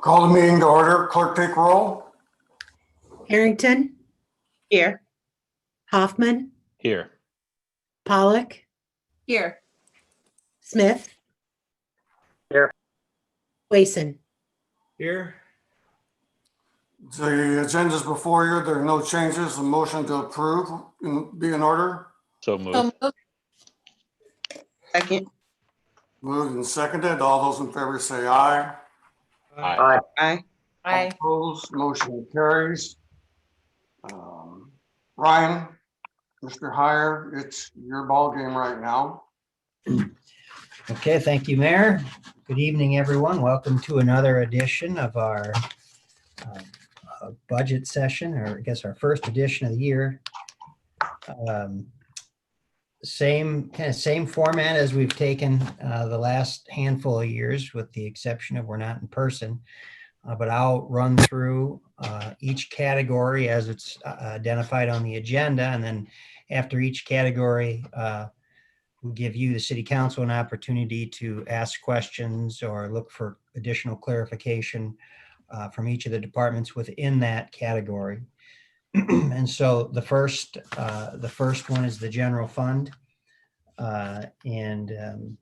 Call the meeting to order. Clerk, take roll. Harrington, Here. Hoffman, Here. Pollock, Here. Smith. Here. Wason. Here. The agenda's before you. There are no changes. The motion to approve be in order. So moved. Second. Moved and seconded. All those in favor say aye. Aye. Aye. Aye. Opposed, motion carries. Ryan, Mr. Heyer, it's your ball game right now. Okay, thank you, Mayor. Good evening, everyone. Welcome to another edition of our budget session, or I guess our first edition of the year. Same format as we've taken the last handful of years, with the exception of we're not in person. But I'll run through each category as it's identified on the agenda, and then after each category, we'll give you, the City Council, an opportunity to ask questions or look for additional clarification from each of the departments within that category. And so the first one is the general fund, and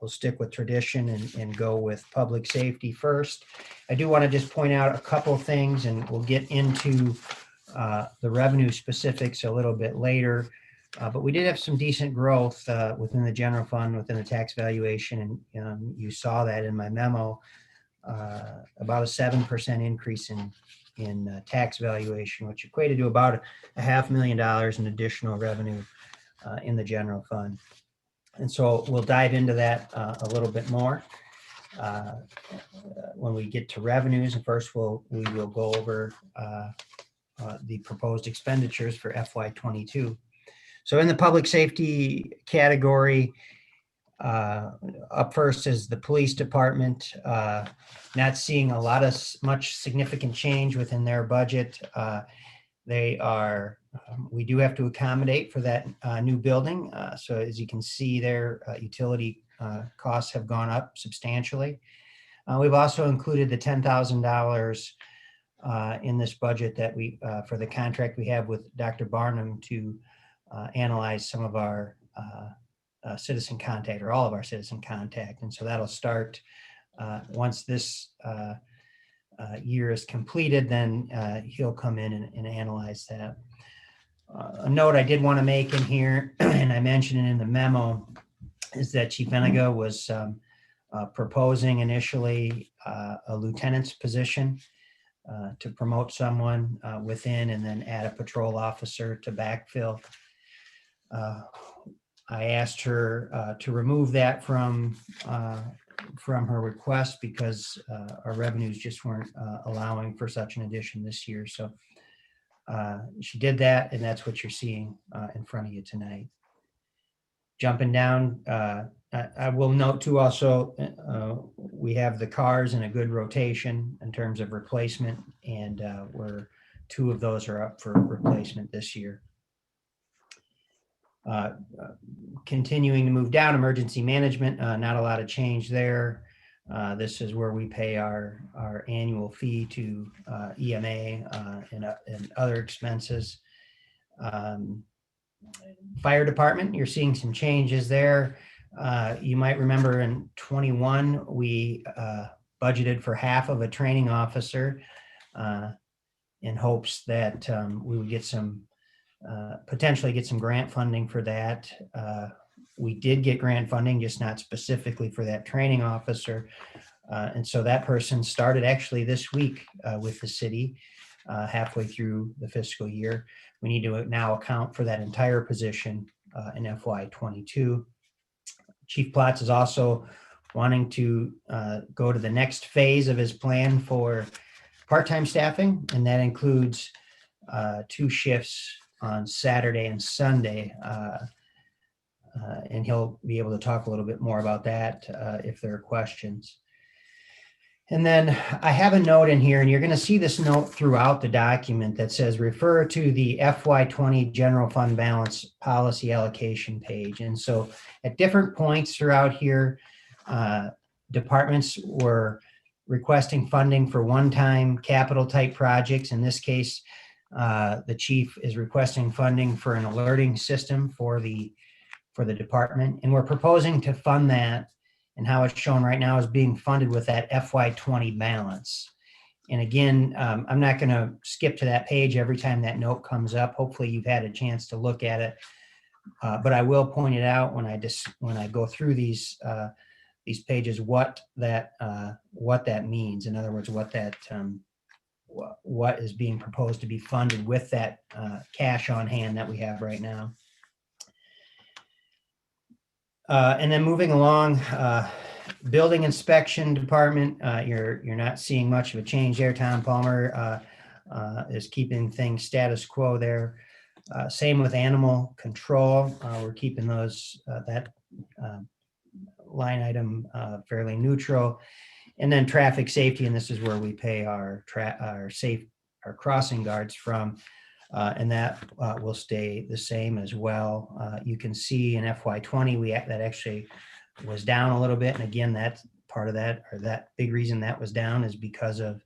we'll stick with tradition and go with public safety first. I do want to just point out a couple of things, and we'll get into the revenue specifics a little bit later. But we did have some decent growth within the general fund, within the tax valuation, and you saw that in my memo, about a 7% increase in tax valuation, which equated to about $500,000 in additional revenue in the general fund. And so we'll dive into that a little bit more when we get to revenues. And first, we will go over the proposed expenditures for FY22. So in the public safety category, up first is the police department. Not seeing a lot of much significant change within their budget. We do have to accommodate for that new building. So as you can see, their utility costs have gone up substantially. We've also included the $10,000 in this budget that for the contract we have with Dr. Barnum to analyze some of our citizen contact, or all of our citizen contact. And so that'll start once this year is completed, then he'll come in and analyze that. A note I did want to make in here, and I mentioned it in the memo, is that Chief Eniga was proposing initially a lieutenant's position to promote someone within, and then add a patrol officer to backfill. I asked her to remove that from her request because our revenues just weren't allowing for such an addition this year. So she did that, and that's what you're seeing in front of you tonight. Jumping down, I will note too also, we have the cars in a good rotation in terms of replacement, and where 2 of those are up for replacement this year. Continuing to move down, emergency management, not a lot of change there. This is where we pay our annual fee to EMA and other expenses. Fire department, you're seeing some changes there. You might remember in 21, we budgeted for half of a training officer in hopes that we would get potentially get some grant funding for that. We did get grant funding, just not specifically for that training officer. And so that person started actually this week with the city, halfway through the fiscal year. We need to now account for that entire position in FY22. Chief Platts is also wanting to go to the next phase of his plan for part-time staffing, and that includes 2 shifts on Saturday and Sunday. And he'll be able to talk a little bit more about that if there are questions. And then I have a note in here, and you're going to see this note throughout the document that says refer to the FY20 general fund balance policy allocation page. And so at different points throughout here, departments were requesting funding for one-time capital type projects. In this case, the chief is requesting funding for an alerting system for the department. And we're proposing to fund that, and how it's shown right now is being funded with that FY20 balance. And again, I'm not going to skip to that page every time that note comes up. Hopefully you've had a chance to look at it. But I will point it out when I go through these pages what that means. In other words, what is being proposed to be funded with that cash on hand that we have right now. And then moving along, building inspection department, you're not seeing much of a change there. Tom Palmer is keeping things status quo there. Same with animal control. We're keeping those that line item fairly neutral. And then traffic safety, and this is where we pay our crossing guards from, and that will stay the same as well. You can see in FY20 that actually was down a little bit, and again, that's part of that, or that big reason that was down is because of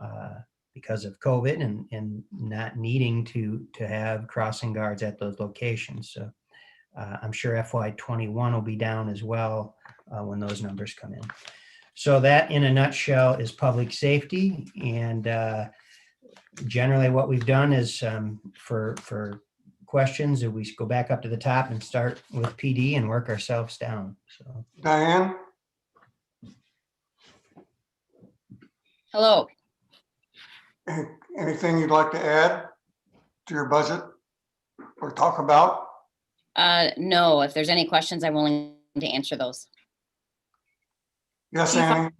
COVID and not needing to have crossing guards at those locations. So I'm sure FY21 will be down as well when those numbers come in. So that in a nutshell is public safety. And generally what we've done is for questions, we go back up to the top and start with PD and work ourselves down. So Diane, Hello. anything you'd like to add to your budget or talk about? No, if there's any questions, I'm willing to answer those. Yes, Chief, Annie?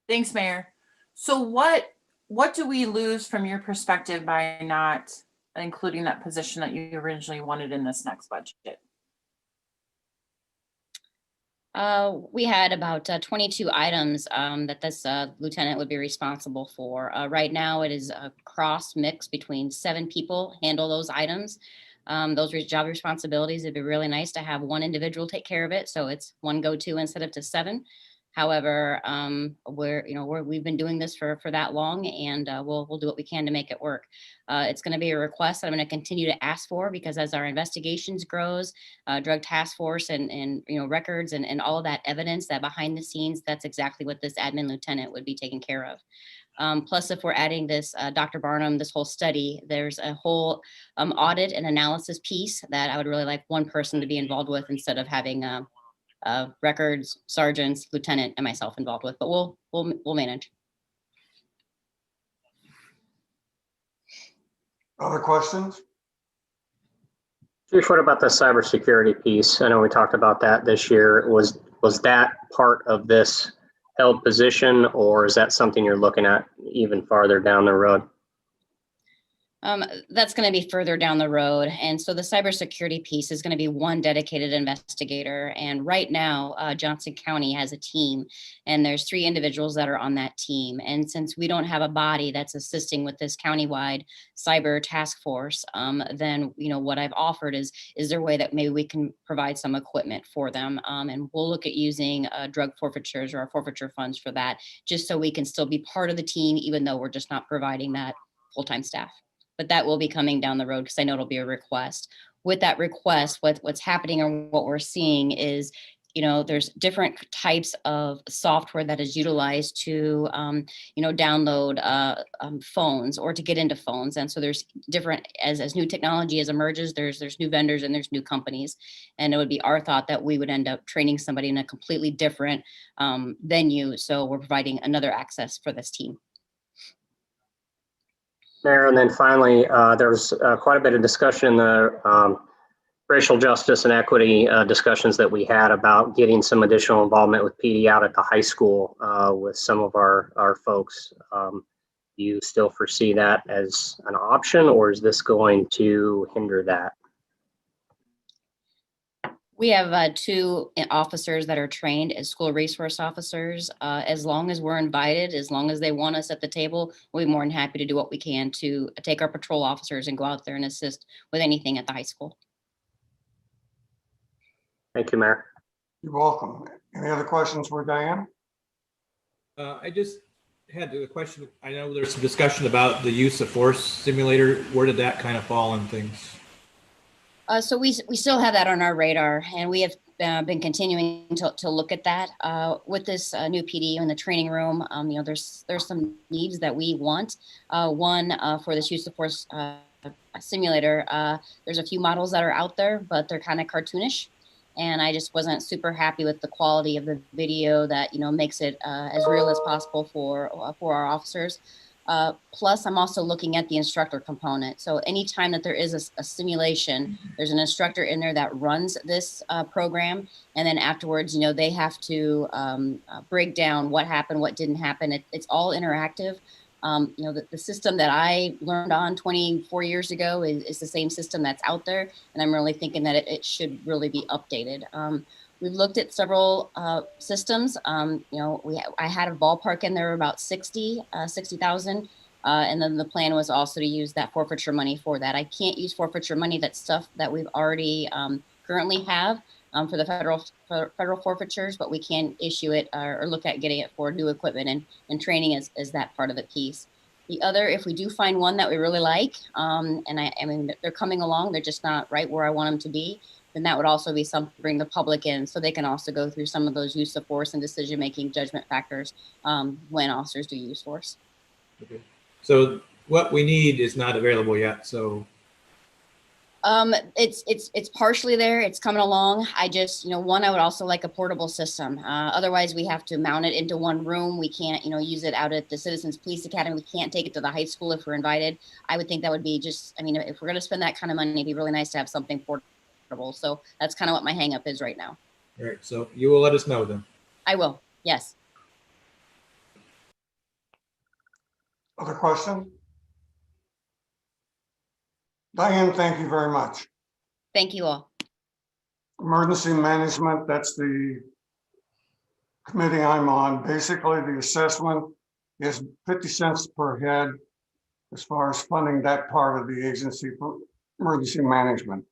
Thanks, Mayor. So what do we lose from your perspective by not including that position that you originally wanted in this next budget? We had about 22 items that this lieutenant would be responsible for. Right now, it is a cross mix between 7 people handle those items. Those job responsibilities, it'd be really nice to have one individual take care of it, so it's one go-to instead of to 7. However, we've been doing this for that long, and we'll do what we can to make it work. It's going to be a request that I'm going to continue to ask for, because as our investigations grows, drug task force and records and all of that evidence that behind the scenes, that's exactly what this admin lieutenant would be taking care of. Plus, if we're adding this, Dr. Barnum, this whole study, there's a whole audit and analysis piece that I would really like one person to be involved with instead of having records, sergeants, lieutenant, and myself involved with. But we'll manage. Other questions? Chief, what about the cybersecurity piece? I know we talked about that this year. Was that part of this held position, or is that something you're looking at even farther down the road? That's going to be further down the road. And so the cybersecurity piece is going to be one dedicated investigator. And right now, Johnson County has a team, and there's 3 individuals that are on that team. And since we don't have a body that's assisting with this countywide cyber task force, then, what I've offered is there a way that maybe we can provide some equipment for them? And we'll look at using drug forfeitures or our forfeiture funds for that, just so we can still be part of the team, even though we're just not providing that full-time staff. But that will be coming down the road, because I know it'll be a request. With that request, what's happening or what we're seeing is, there's different types of software that is utilized to, download phones or to get into phones. And so there's different, as new technology emerges, there's new vendors and there's new companies. And it would be our thought that we would end up training somebody in a completely different venue. So we're providing another access for this team. Mayor, and then finally, there's quite a bit of discussion in the racial justice and equity discussions that we had about getting some additional involvement with PD out at the high school with some of our folks. Do you still foresee that as an option, or is this going to hinder that? We have 2 officers that are trained as school resource officers. As long as we're invited, as long as they want us at the table, we'll be more than happy to do what we can to take our patrol officers and go out there and assist with anything at the high school. Thank you, Mayor. You're welcome. Any other questions for Diane? I just had a question. I know there's some discussion about the use of force simulator. Where did that kind of fall in things? So we still have that on our radar, and we have been continuing to look at that with this new PD in the training room. There's some needs that we want. One for this use of force simulator. There's a few models that are out there, but they're kind of cartoonish, and I just wasn't super happy with the quality of the video that makes it as real as possible for our officers. Plus, I'm also looking at the instructor component. So anytime that there is a simulation, there's an instructor in there that runs this program. And then afterwards, they have to break down what happened, what didn't happen. It's all interactive. The system that I learned on 24 years ago is the same system that's out there. And I'm really thinking that it should really be updated. We've looked at several systems. I had a ballpark in there about 60,000. And then the plan was also to use that forfeiture money for that. I can't use forfeiture money. That's stuff that we've already currently have for the federal forfeitures, but we can issue it or look at getting it for new equipment and training is that part of the piece. The other, if we do find one that we really like, and I mean, they're coming along, they're just not right where I want them to be, then that would also be something to bring the public in so they can also go through some of those use of force and decision-making judgment factors when officers do use force. Okay. So what we need is not available yet. So it's partially there. It's coming along. I just, one, I would also like a portable system. Otherwise we have to mount it into one room. We can't, use it out at the Citizens Police Academy. We can't take it to the high school if we're invited. I would think that would be just, if we're going to spend that kind of money, it'd be really nice to have something portable. So that's kind of what my hang up is right now. all right. So you will let us know then. I will. Yes. Other question? Diane, thank you very much. Thank you all. Emergency management, that's the committee I'm on. Basically, the assessment is 50 cents per head as far as funding that part of the agency for emergency management.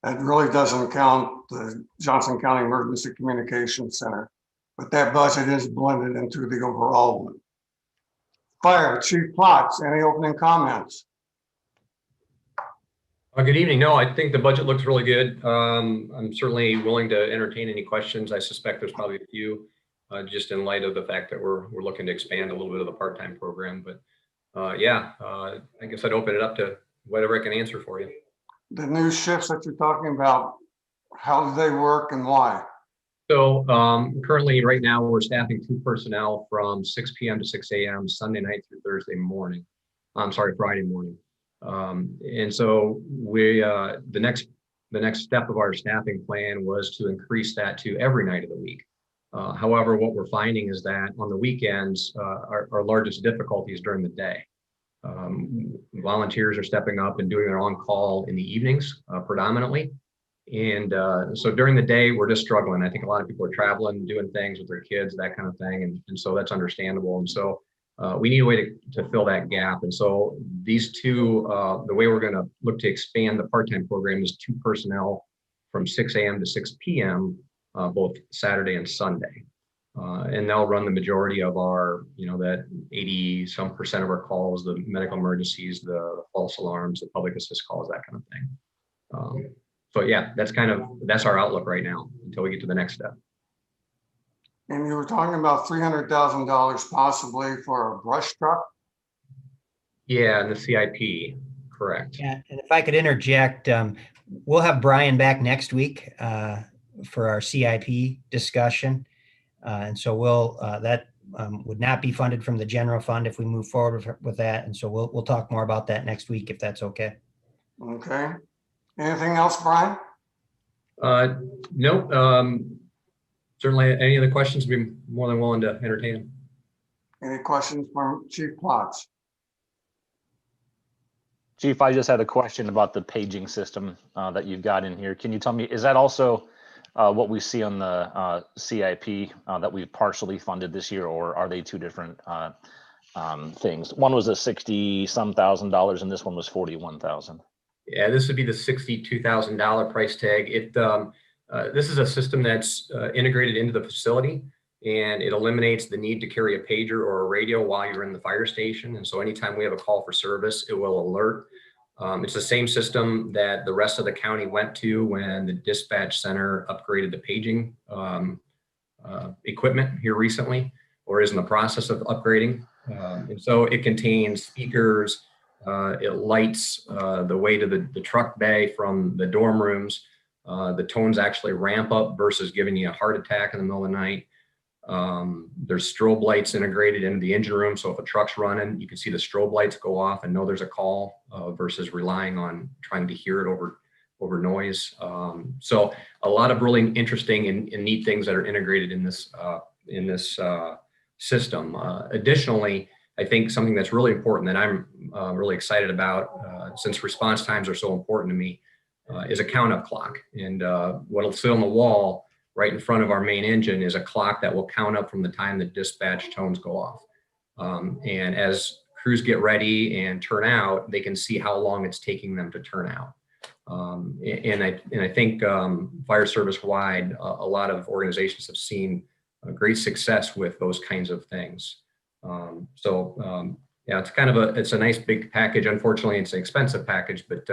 That really doesn't count the Johnson County Emergency Communications Center, but that budget is blended into the overall one. Fire, Chief Potts, any opening comments? Good evening. No, I think the budget looks really good. I'm certainly willing to entertain any questions. I suspect there's probably a few, just in light of the fact that we're looking to expand a little bit of the part-time program. But I guess I'd open it up to whatever I can answer for you. The new shifts that you're talking about, how do they work and why? So currently, right now, we're staffing 2 personnel from 6 p.m. to 6 a.m. Sunday night through Friday morning. And so we the next step of our staffing plan was to increase that to every night of the week. However, what we're finding is that on the weekends, our largest difficulty is during the day. Volunteers are stepping up and doing their on-call in the evenings predominantly. And so during the day, we're just struggling. I think a lot of people are traveling, doing things with their kids, that kind of thing. And so that's understandable. And so we need a way to fill that gap. And so these two, the way we're going to look to expand the part-time program is 2 personnel from 6 a.m. to 6 p.m. Both Saturday and Sunday. And they'll run the majority of our, that 80% of our calls, the medical emergencies, the false alarms, the public assist calls, that kind of thing. So yeah, that's our outlook right now until we get to the next step. And you were talking about $300,000 possibly for a brush truck? Yeah, and the CIP, correct. Yeah, and if I could interject, we'll have Brian back next week for our CIP discussion. And so that would not be funded from the general fund if we move forward with that. And so we'll talk more about that next week, if that's okay. Okay. Anything else, Brian? No. Certainly, any other questions, we'd be more than willing to entertain. Any questions from Chief Potts? Chief, I just had a question about the paging system that you've got in here. Can you tell me, is that also what we see on the CIP that we've partially funded this year, or are they 2 different things? One was a $60-some thousand and this one was $41,000. Yeah, this would be the $62,000 price tag. This is a system that's integrated into the facility, and it eliminates the need to carry a pager or a radio while you're in the fire station. And so anytime we have a call for service, it will alert. It's the same system that the rest of the county went to when the dispatch center upgraded the paging equipment here recently, or is in the process of upgrading. And so it contains speakers, it lights the way to the truck bay from the dorm rooms. The tones actually ramp up versus giving you a heart attack in the middle of the night. There's strobe lights integrated into the engine room. So if a truck's running, you can see the strobe lights go off and know there's a call versus relying on trying to hear it over noise. So a lot of really interesting and neat things that are integrated in this system. Additionally, I think something that's really important that I'm really excited about, since response times are so important to me, is a count up clock. And what'll sit on the wall right in front of our main engine is a clock that will count up from the time the dispatch tones go off. And as crews get ready and turn out, they can see how long it's taking them to turn out. And I think fire service wide, a lot of organizations have seen great success with those kinds of things. Yeah, it's kind of it's a nice big package. Unfortunately, it's an expensive package, but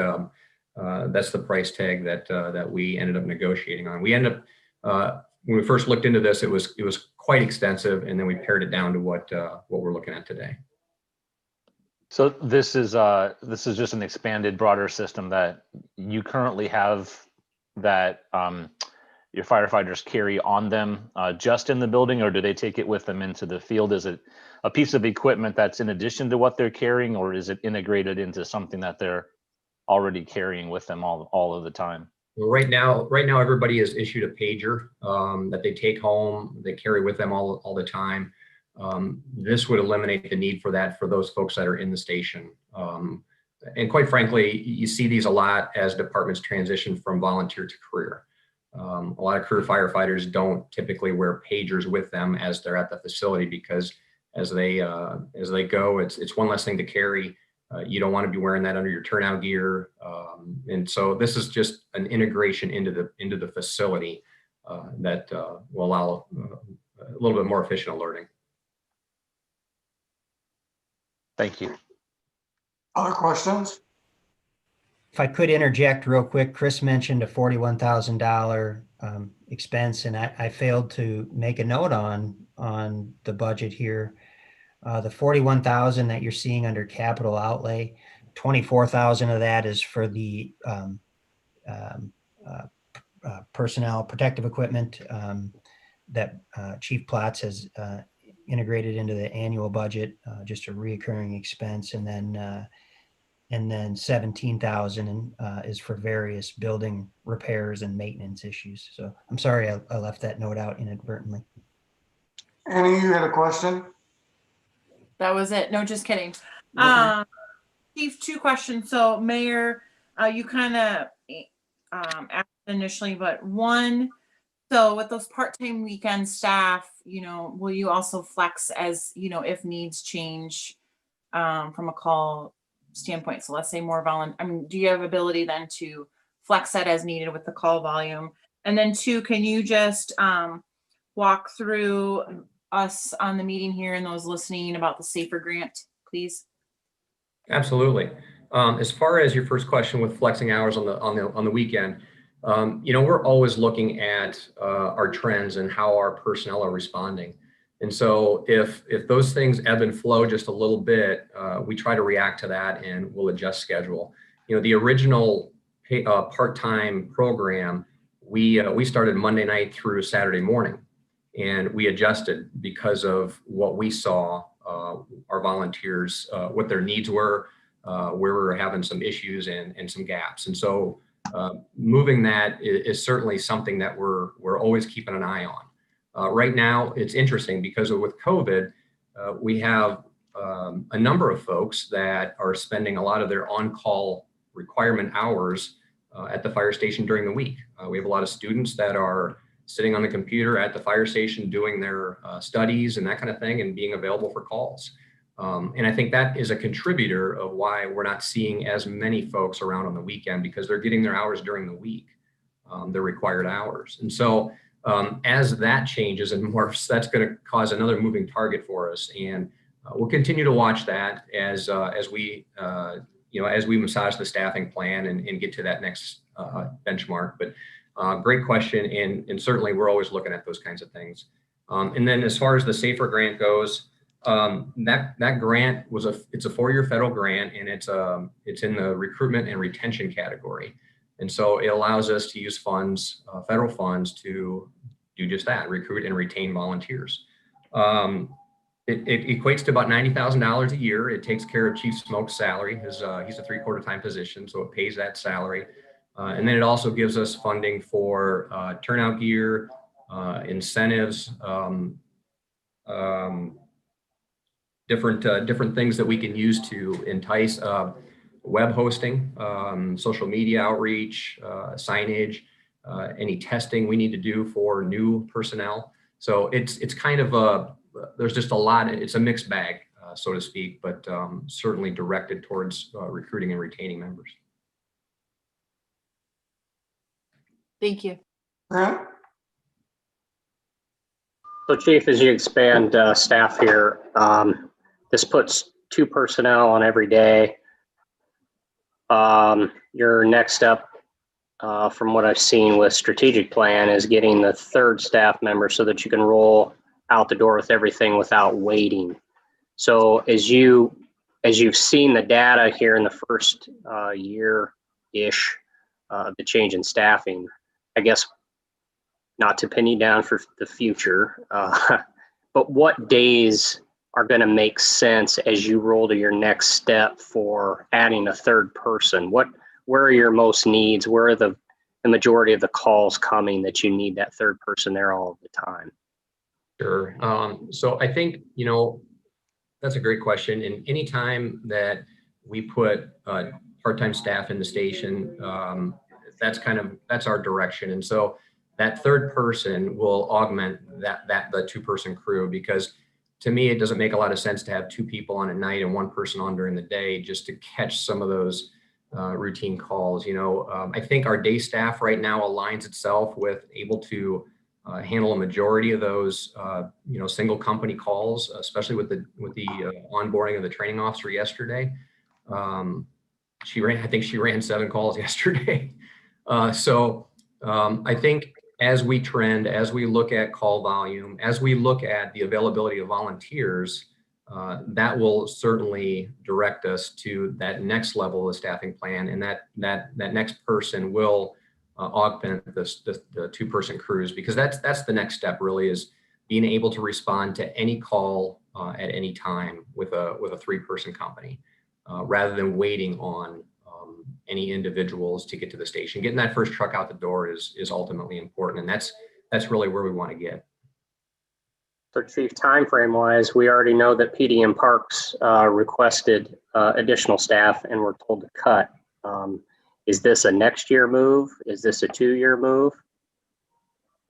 that's the price tag that we ended up negotiating on. We ended up, when we first looked into this, it was quite extensive, and then we pared it down to what we're looking at today. So this is just an expanded, broader system that you currently have that your firefighters carry on them just in the building, or do they take it with them into the field? Is it a piece of equipment that's in addition to what they're carrying, or is it integrated into something that they're already carrying with them all of the time? Well, right now, everybody is issued a pager that they take home, they carry with them all the time. This would eliminate the need for that for those folks that are in the station. And quite frankly, you see these a lot as departments transition from volunteer to career. A lot of career firefighters don't typically wear pagers with them as they're at the facility, because as they go, it's one less thing to carry. You don't want to be wearing that under your turnout gear. And so this is just an integration into the facility that will allow a little bit more efficient alerting. Thank you. Other questions? If I could interject real quick, Chris mentioned a $41,000 expense, and I failed to make a note on the budget here. The $41,000 that you're seeing under capital outlay, $24,000 of that is for the personnel protective equipment that Chief Platts has integrated into the annual budget, just a reoccurring expense, and then $17,000 is for various building repairs and maintenance issues. So I'm sorry I left that note out inadvertently. Annie, you had a question? That was it. No, just kidding. Okay. Chief, two questions. So Mayor, you kind of asked initially, but one, so with those part-time weekend staff, will you also flex as, if needs change from a call standpoint? So let's say more do you have ability then to flex that as needed with the call volume? And then two, can you just walk through us on the meeting here and those listening about the SAFER grant, please? Absolutely. As far as your first question with flexing hours on the weekend, we're always looking at our trends and how our personnel are responding. And so if those things ebb and flow just a little bit, we try to react to that and we'll adjust schedule. The original part-time program, we started Monday night through Saturday morning, and we adjusted because of what we saw our volunteers, what their needs were, where we were having some issues and some gaps. And so moving that is certainly something that we're always keeping an eye on. Right now, it's interesting because with COVID, we have a number of folks that are spending a lot of their on-call requirement hours at the fire station during the week. We have a lot of students that are sitting on the computer at the fire station doing their studies and that kind of thing and being available for calls. And I think that is a contributor of why we're not seeing as many folks around on the weekend, because they're getting their hours during the week, their required hours. And so As that changes and morphs, that's going to cause another moving target for us. And we'll continue to watch that as we massage the staffing plan and get to that next benchmark. But great question. And certainly we're always looking at those kinds of things. And then as far as the SAFER grant goes, that grant it's a 4-year federal grant, and it's in the recruitment and retention category. And so it allows us to use funds, federal funds, to do just that, recruit and retain volunteers. It equates to about $90,000 a year. It takes care of Chief Smoke's salary. He's a 3/4 time position, so it pays that salary. And then it also gives us funding for turnout gear, incentives, different things that we can use to entice web hosting, social media outreach, signage, any testing we need to do for new personnel. So it's kind of there's just a lot. It's a mixed bag, so to speak, but certainly directed towards recruiting and retaining members. Thank you. Grant? So Chief, as you expand staff here, this puts 2 personnel on every day. Your next step, from what I've seen with strategic plan, is getting the 3rd staff member so that you can roll out the door with everything without waiting. So as you've seen the data here in the first year-ish of the change in staffing, I guess, not to pin you down for the future, but what days are going to make sense as you roll to your next step for adding a 3rd person? Where are your most needs? Where are the majority of the calls coming that you need that 3rd person there all the time? Sure. So I think, that's a great question. And anytime that we put part-time staff in the station, that's our direction. And so that 3rd person will augment the 2-person crew, because to me, it doesn't make a lot of sense to have 2 people on at night and 1 person on during the day just to catch some of those routine calls. I think our day staff right now aligns itself with able to handle a majority of those, single company calls, especially with the onboarding of the training officer yesterday. I think she ran 7 calls yesterday. So I think as we trend, as we look at call volume, as we look at the availability of volunteers, that will certainly direct us to that next level of the staffing plan, and that next person will augment the 2-person crews, because that's the next step, really, is being able to respond to any call at any time with a 3-person company, rather than waiting on any individuals to get to the station. Getting that first truck out the door is ultimately important, and that's really where we want to get. So Chief, time frame wise, we already know that PD and Parks requested additional staff and were told to cut. Is this a next year move? Is this a 2-year move?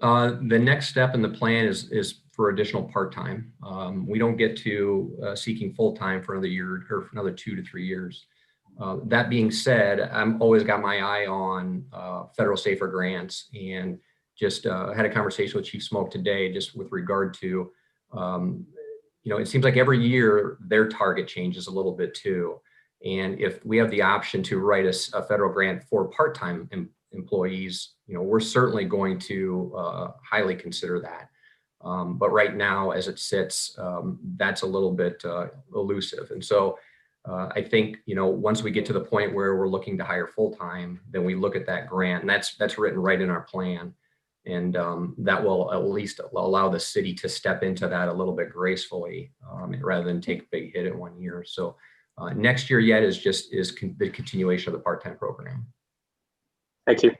The next step in the plan is for additional part-time. We don't get to seeking full-time for another year or for another 2 to 3 years. That being said, I'm always got my eye on federal SAFER grants, and just had a conversation with Chief Smoke today just with regard to, it seems like every year their target changes a little bit too. And if we have the option to write a federal grant for part-time employees, we're certainly going to highly consider that. But right now, as it sits, that's a little bit elusive. And so I think, once we get to the point where we're looking to hire full-time, then we look at that grant, and that's written right in our plan. And that will at least allow the city to step into that a little bit gracefully, rather than take a big hit in 1 year. So next year yet is the continuation of the part-time program. Thank you.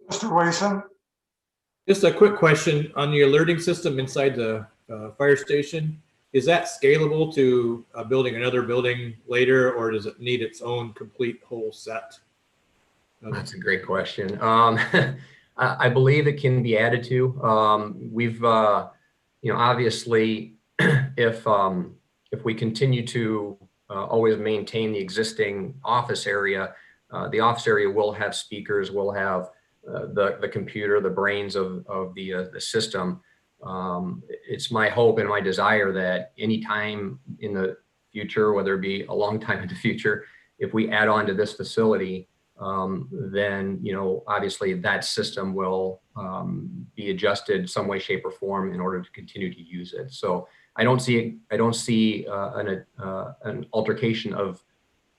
Mr. Wason? Just a quick question on the alerting system inside the fire station. Is that scalable to building another building later, or does it need its own complete whole set? That's a great question. I believe it can be added to. We've, obviously, if we continue to always maintain the existing office area, the office area will have speakers, will have the computer, the brains of the system. It's my hope and my desire that anytime in the future, whether it be a long time in the future, if we add on to this facility, then, you know, obviously that system will be adjusted some way, shape, or form in order to continue to use it. So I don't see an altercation of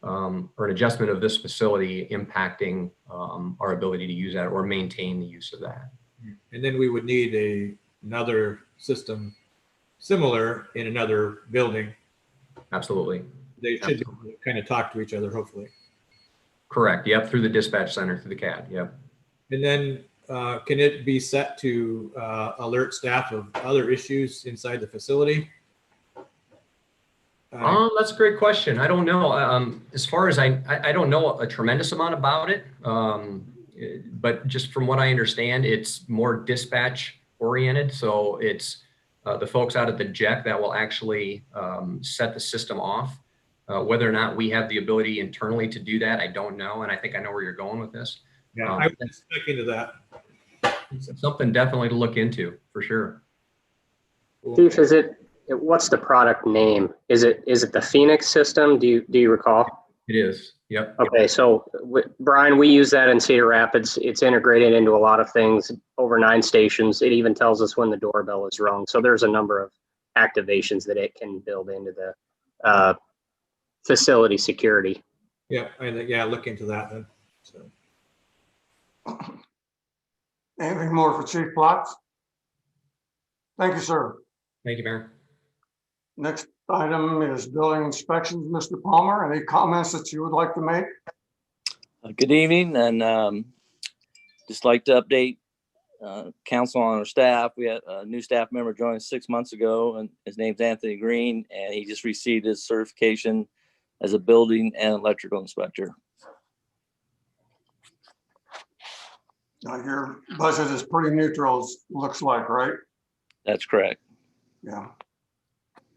or an adjustment of this facility impacting our ability to use that or maintain the use of that. And then we would need another system similar in another building. Absolutely. They should kind of talk to each other, hopefully. Correct. Yep. Through the dispatch center, through the CAD. Yep. And then can it be set to alert staff of other issues inside the facility? That's a great question. I don't know. As far as I don't know a tremendous amount about it. But just from what I understand, it's more dispatch oriented. So it's the folks out at the JEC that will actually set the system off. Whether or not we have the ability internally to do that, I don't know. And I think I know where you're going with this. Yeah, I was looking into that. Something definitely to look into for sure. Chief, what's the product name? Is it the Phoenix system? Do you recall? It is. Yep. Okay, so Brian, we use that in Cedar Rapids. It's integrated into a lot of things, over 9 stations. It even tells us when the doorbell is rung. So there's a number of activations that it can build into the facility security. Yeah, yeah, look into that then. So. Anything more for Chief Plotz? Thank you, sir. Thank you, Mayor. Next item is building inspections. Mr. Palmer, any comments that you would like to make? Good evening, and just like to update council on our staff. We had a new staff member join us 6 months ago, and his name's Anthony Green, and he just received his certification as a building and electrical inspector. Now, your budget is pretty neutral, looks like, right? That's correct. Yeah.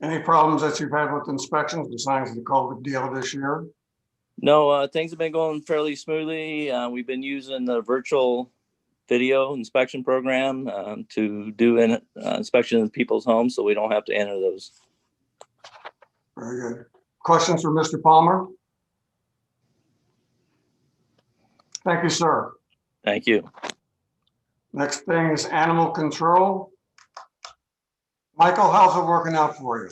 Any problems that you've had with inspections besides the COVID deal this year? No, things have been going fairly smoothly. We've been using the virtual video inspection program to do an inspection of people's homes, so we don't have to enter those. Very good. Questions for Mr. Palmer? Thank you, sir. Thank you. Next thing is animal control. Michael, how's it working out for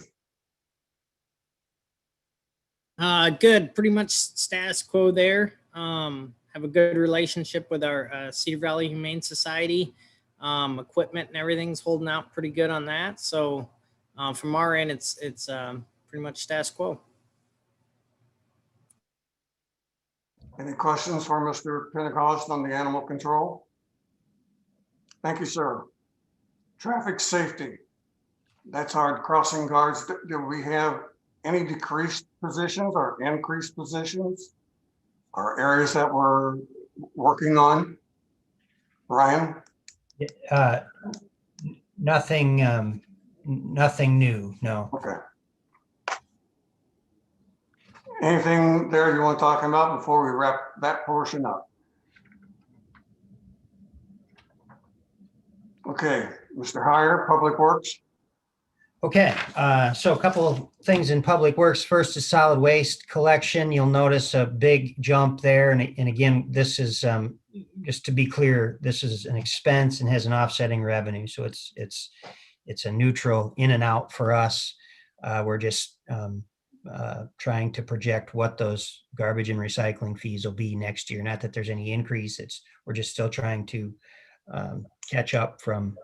you? Good, pretty much status quo there. Have a good relationship with our Cedar Valley Humane Society. Equipment and everything's holding out pretty good on that. So from our end, it's pretty much status quo. Any questions for Mr. Pentecost on the animal control? Thank you, sir. Traffic safety. That's our crossing guards. Do we have any decreased positions or increased positions or areas that we're working on? Brian? Nothing new, no. Okay. Anything there you want to talk about before we wrap that portion up? Okay, Mr. Heyer, Public Works. Okay, so a couple of things in Public Works. First is solid waste collection. You'll notice a big jump there. And again, this is, just to be clear, this is an expense and has an offsetting revenue. So it's a neutral in and out for us. We're just trying to project what those garbage and recycling fees will be next year. Not that there's any increase. We're just still trying to catch up from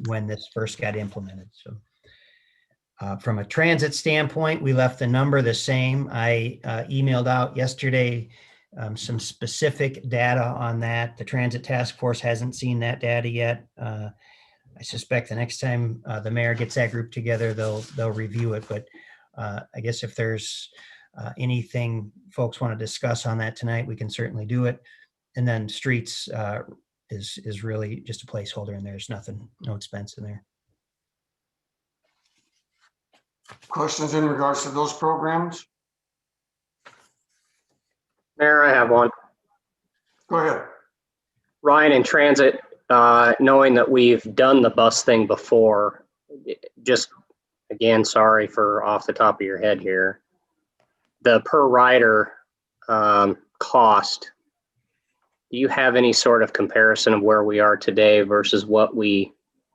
when this first got implemented. So from a transit standpoint, we left the number the same. I emailed out yesterday some specific data on that. The Transit Task Force hasn't seen that data yet. I suspect the next time the mayor gets that group together, they'll review it. But I guess if there's anything folks want to discuss on that tonight, we can certainly do it. And then streets is really just a placeholder, and there's no expense in there. Questions in regards to those programs? Mayor, I have one. Go ahead. Ryan, in transit, knowing that we've done the bus thing before, just again, sorry for off the top of your head here, the per rider cost, do you have any sort of comparison of where we are today versus what we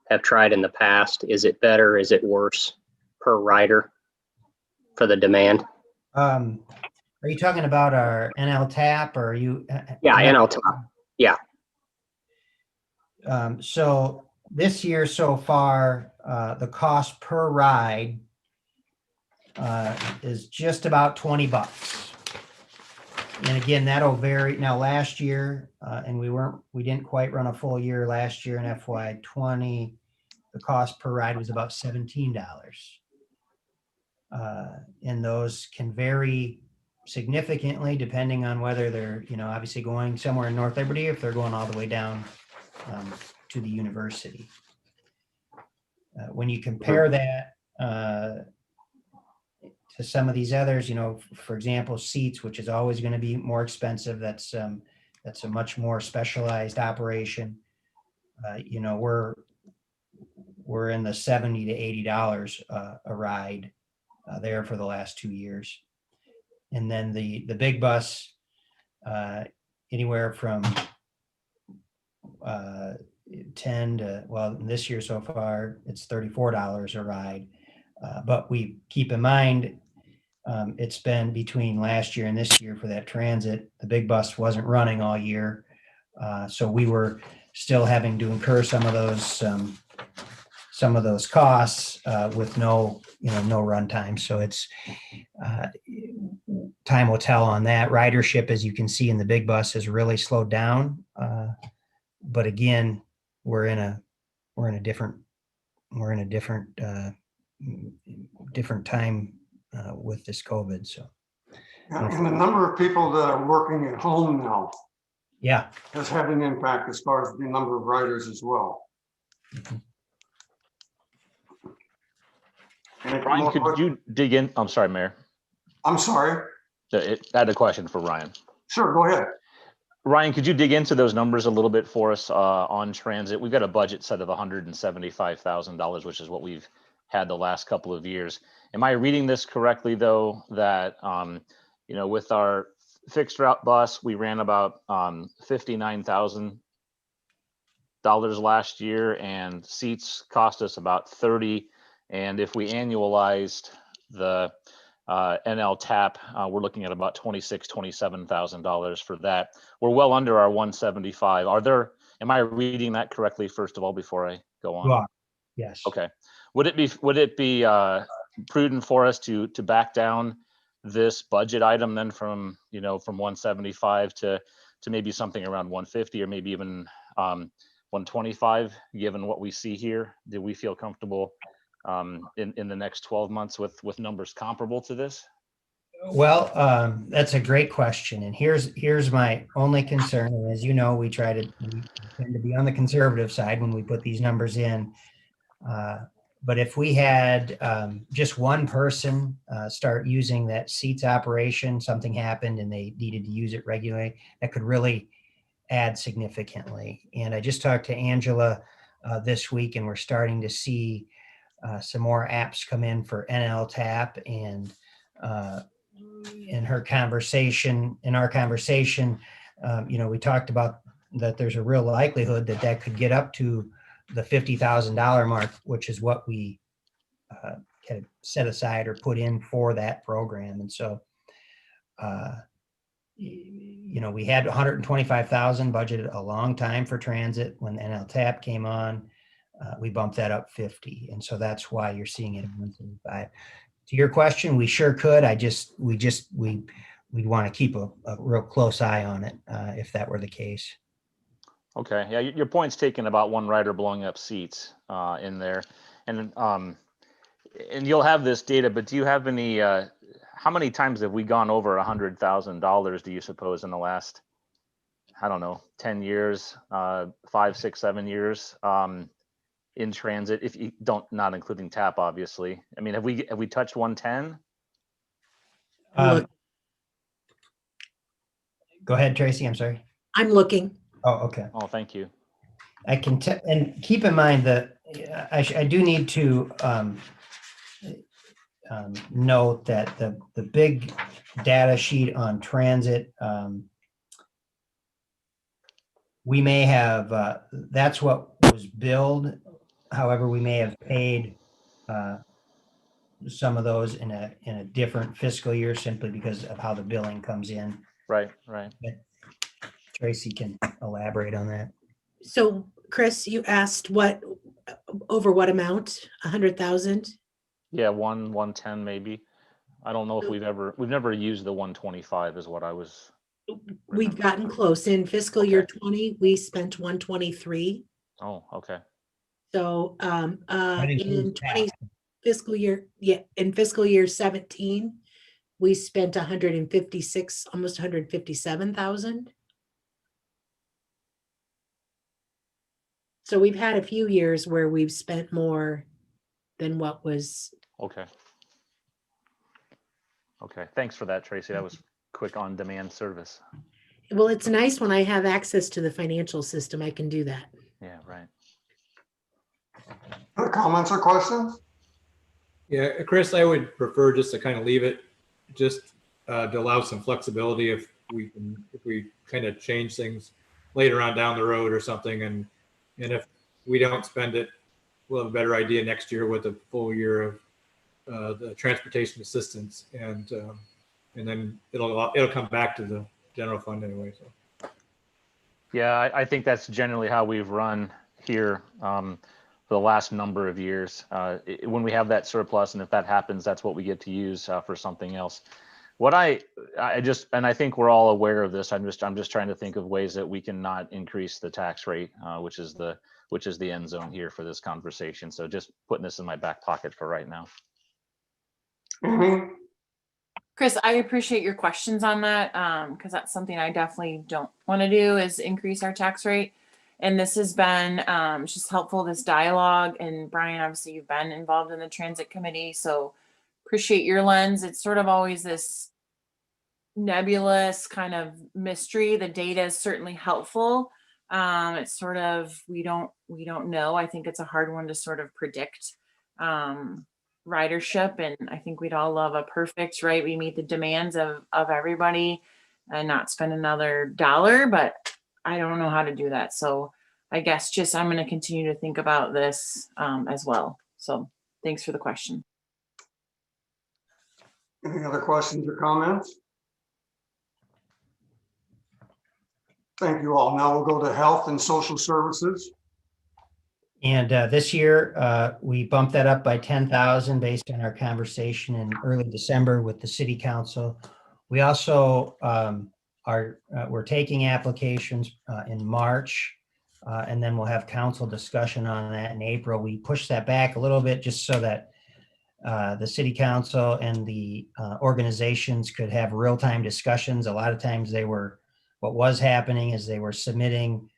have tried in the past? Is it better? Is it worse per rider for the demand? Are you talking about our NL tap or are you? Yeah, NL tap. Yeah. So this year so far, the cost per ride is just about $20. And again, that'll vary. Now last year, and we didn't quite run a full year last year in FY20, the cost per ride was about $17. And those can vary significantly depending on whether they're, obviously going somewhere in North Liberty, if they're going all the way down to the university. When you compare that to some of these others, for example, seats, which is always going to be more expensive. That's a much more specialized operation. We're in the $70 to $80 a ride there for the last 2 years. And then the big bus, anywhere from 10 to, well, this year so far, it's $34 a ride. But we keep in mind, it's been between last year and this year for that transit. The big bus wasn't running all year. So we were still having to incur some of those costs with no runtime. So it's time will tell on that. Ridership, as you can see in the big bus, has really slowed down. But again, we're in a different time with this COVID. So, And the number of people that are working at home now, yeah, has had an impact as far as the number of riders as well. Mm-hmm. Ryan, could you dig in? I'm sorry, Mayor. I'm sorry. I had a question for Ryan. Sure, go ahead. Ryan, could you dig into those numbers a little bit for us on transit? We've got a budget set of $175,000, which is what we've had the last couple of years. Am I reading this correctly, though, that, with our fixed route bus, we ran about $59,000 last year, and seats cost us about $30,000. And if we annualized the NL tap, we're looking at about $27,000 for that. We're well under our 175. Am I reading that correctly, first of all, before I go on? you are. Yes. Okay. Would it be prudent for us to back down this budget item then from 175 to maybe something around 150 or maybe even 125, given what we see here? Do we feel comfortable in the next 12 months with numbers comparable to this? Well, that's a great question. And here's my only concern. And as you know, we tend to be on the conservative side when we put these numbers in. But if we had just one person start using that seats operation, something happened and they needed to use it regularly, that could really add significantly. And I just talked to Angela this week, and we're starting to see some more apps come in for NL tap. And in our conversation, we talked about that there's a real likelihood that could get up to the $50,000 mark, which is what we had set aside or put in for that program. And so, we had 125,000 budgeted a long time for transit. When NL tap came on, we bumped that up 50. And so that's why you're seeing it at 175. To your question, we sure could. We'd want to keep a real close eye on it if that were the case. Okay. Yeah, your point's taken about one rider blowing up seats in there. And you'll have this data, but do you have any, how many times have we gone over $100,000, do you suppose, in the last, 10 years, 5, 6, 7 years in transit, if you don't, not including tap, obviously? I mean, have we touched 110? Go ahead, Tracy. I'm sorry. I'm looking. Oh, okay. Oh, thank you. I can, and keep in mind that I do need to note that the big data sheet on transit, we may have, that's what was billed. However, we may have paid some of those in a different fiscal year simply because of how the billing comes in. Right, right. Tracy can elaborate on that. So Chris, you asked over what amount? 100,000? Yeah, 110 maybe. I don't know if we've never used the 125 is what I was. We've gotten close. In fiscal year 20, we spent 123. Oh, okay. So That includes in 20 fiscal year, in fiscal year 17, we spent 156, almost 157,000. So we've had a few years where we've spent more than what was. Okay. Okay. Thanks for that, Tracy. That was quick on demand service. Well, it's nice when I have access to the financial system, I can do that. Yeah, right. Other comments or questions? Yeah, Chris, I would prefer just to kind of leave it, just to allow some flexibility if we kind of change things later on down the road or something, and if we don't spend it, we'll have a better idea next year with a full year of the transportation assistance, and then it'll come back to the general fund anyway. So. Yeah, I think that's generally how we've run here for the last number of years. When we have that surplus, and if that happens, that's what we get to use for something else. What I think we're all aware of this. I'm just trying to think of ways that we can not increase the tax rate, which is the end zone here for this conversation. So just putting this in my back pocket for right now. Chris, I appreciate your questions on that because that's something I definitely don't want to do is increase our tax rate. And this has been just helpful, this dialogue. And Brian, obviously you've been involved in the transit committee, so appreciate your lens. It's sort of always this nebulous kind of mystery. The data is certainly helpful. It's sort of, we don't know. I think it's a hard one to sort of predict ridership. And I think we'd all love a perfect, right? We meet the demands of everybody and not spend another dollar, but I don't know how to do that. So I guess just, I'm going to continue to think about this as well. So thanks for the question. Any other questions or comments? Thank you all. Now we'll go to health and social services. And this year, we bumped that up by 10,000 based on our conversation in early December with the city council. We also we're taking applications in March, and then we'll have council discussion on that in April. We pushed that back a little bit just so that the city council and the organizations could have real-time discussions. A lot of times what was happening is they were submitting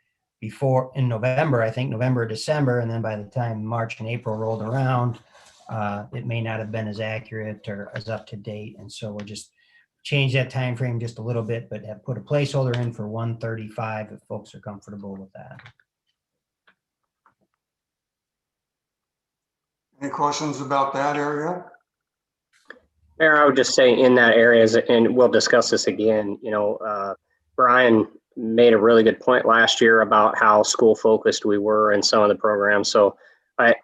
before in November, I think November, December, and then by the time March and April rolled around, it may not have been as accurate or as up to date. And so we'll just change that time frame just a little bit, but have put a placeholder in for 135 if folks are comfortable with that. Any questions about that area? Mayor, I would just say in that area, and we'll discuss this again, Brian made a really good point last year about how school focused we were in some of the programs. So I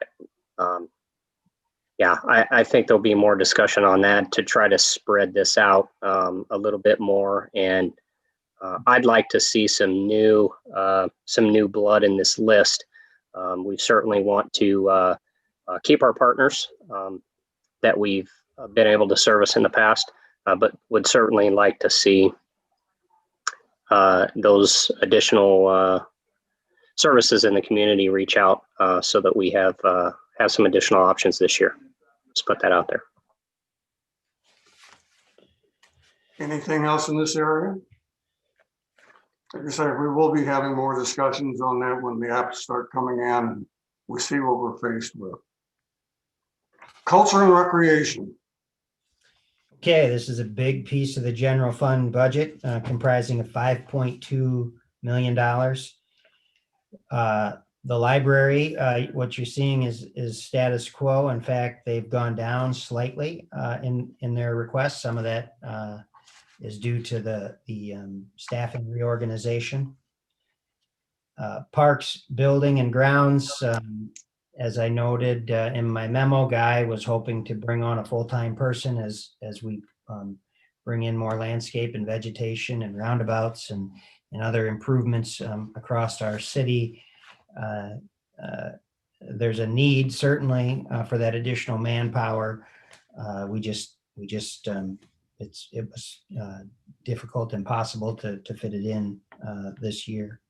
think there'll be more discussion on that to try to spread this out a little bit more. And I'd like to see some new blood in this list. We certainly want to keep our partners that we've been able to service in the past, but would certainly like to see those additional services in the community reach out so that we have some additional options this year. Let's put that out there. Anything else in this area? Like I said, we will be having more discussions on that when the apps start coming in and we see what we're faced with. Culture and recreation. Okay, this is a big piece of the general fund budget comprising of $5.2 million. The library, what you're seeing is status quo. In fact, they've gone down slightly in their requests. Some of that is due to the staffing reorganization. Parks, building and grounds, as I noted in my memo, Guy was hoping to bring on a full-time person as we bring in more landscape and vegetation and roundabouts and other improvements across our city. There's a need certainly for that additional manpower. It was difficult, impossible to fit it in this year.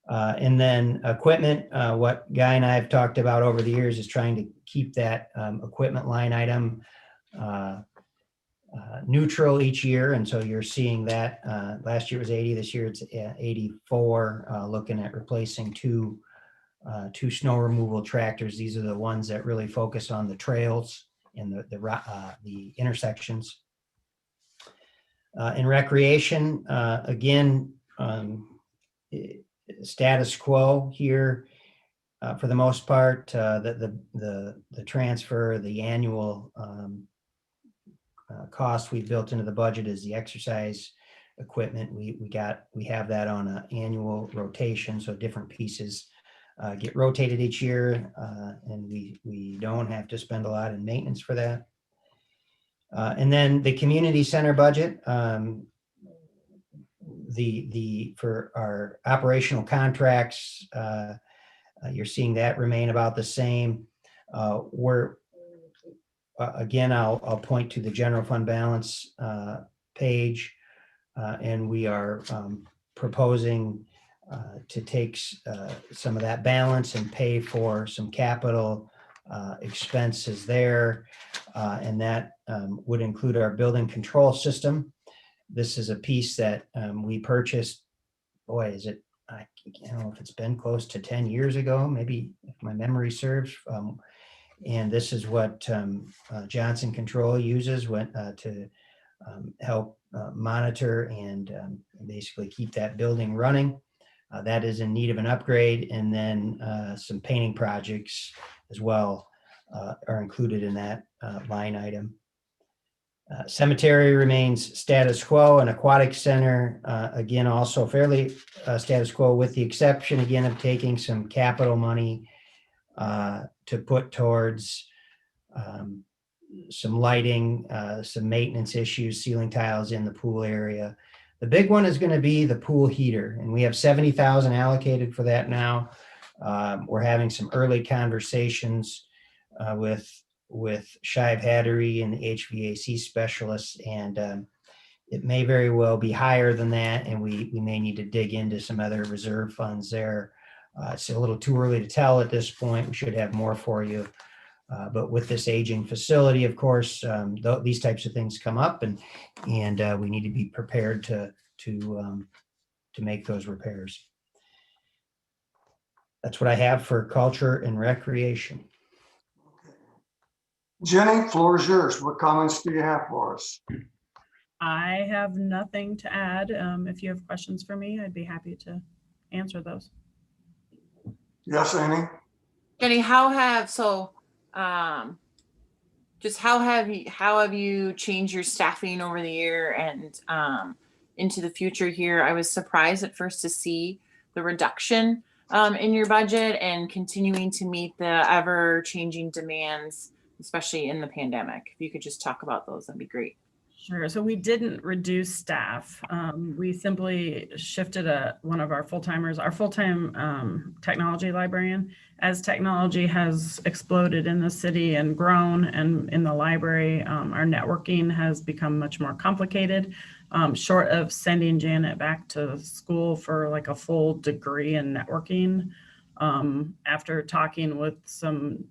And then equipment, what Guy and I have talked about over the years is trying to keep that equipment line item neutral each year. And so you're seeing that last year it was 80, this year it's 84, looking at replacing two snow removal tractors. These are the ones that really focus on the trails and the intersections. In recreation, again, status quo here for the most part. The transfer, the annual cost we've built into the budget is the exercise equipment. We have that on an annual rotation, so different pieces get rotated each year, and we don't have to spend a lot in maintenance for that. And then the community center budget, for our operational contracts, you're seeing that remain about the same. Again, I'll point to the general fund balance page, and we are proposing to take some of that balance and pay for some capital expenses there, and that would include our building control system. This is a piece that we purchased, boy, I don't know if it's been close to 10 years ago, maybe if my memory serves. And this is what Johnson Control uses to help monitor and basically keep that building running. That is in need of an upgrade, and then some painting projects as well are included in that line item. Cemetery remains status quo, and aquatic center, again, also fairly status quo, with the exception, again, of taking some capital money to put towards some lighting, some maintenance issues, ceiling tiles in the pool area. The big one is going to be the pool heater, and we have 70,000 allocated for that now. We're having some early conversations with Shive Hattery and the HVAC specialists, and it may very well be higher than that, and we may need to dig into some other reserve funds there. It's a little too early to tell at this point. We should have more for you. But with this aging facility, of course, these types of things come up, and we need to be prepared to make those repairs. That's what I have for culture and recreation. Jenny, floor is yours. What comments do you have for us? I have nothing to add. If you have questions for me, I'd be happy to answer those. Yes, Amy? Jenny, how have you changed your staffing over the year and into the future here? I was surprised at first to see the reduction in your budget and continuing to meet the ever-changing demands, especially in the pandemic. If you could just talk about those, that'd be great. Sure. So we didn't reduce staff. We simply shifted one of our full-timers, our full-time technology librarian. As technology has exploded in the city and grown, and in the library, our networking has become much more complicated. Short of sending Janet back to school for like a full degree in networking, after talking with some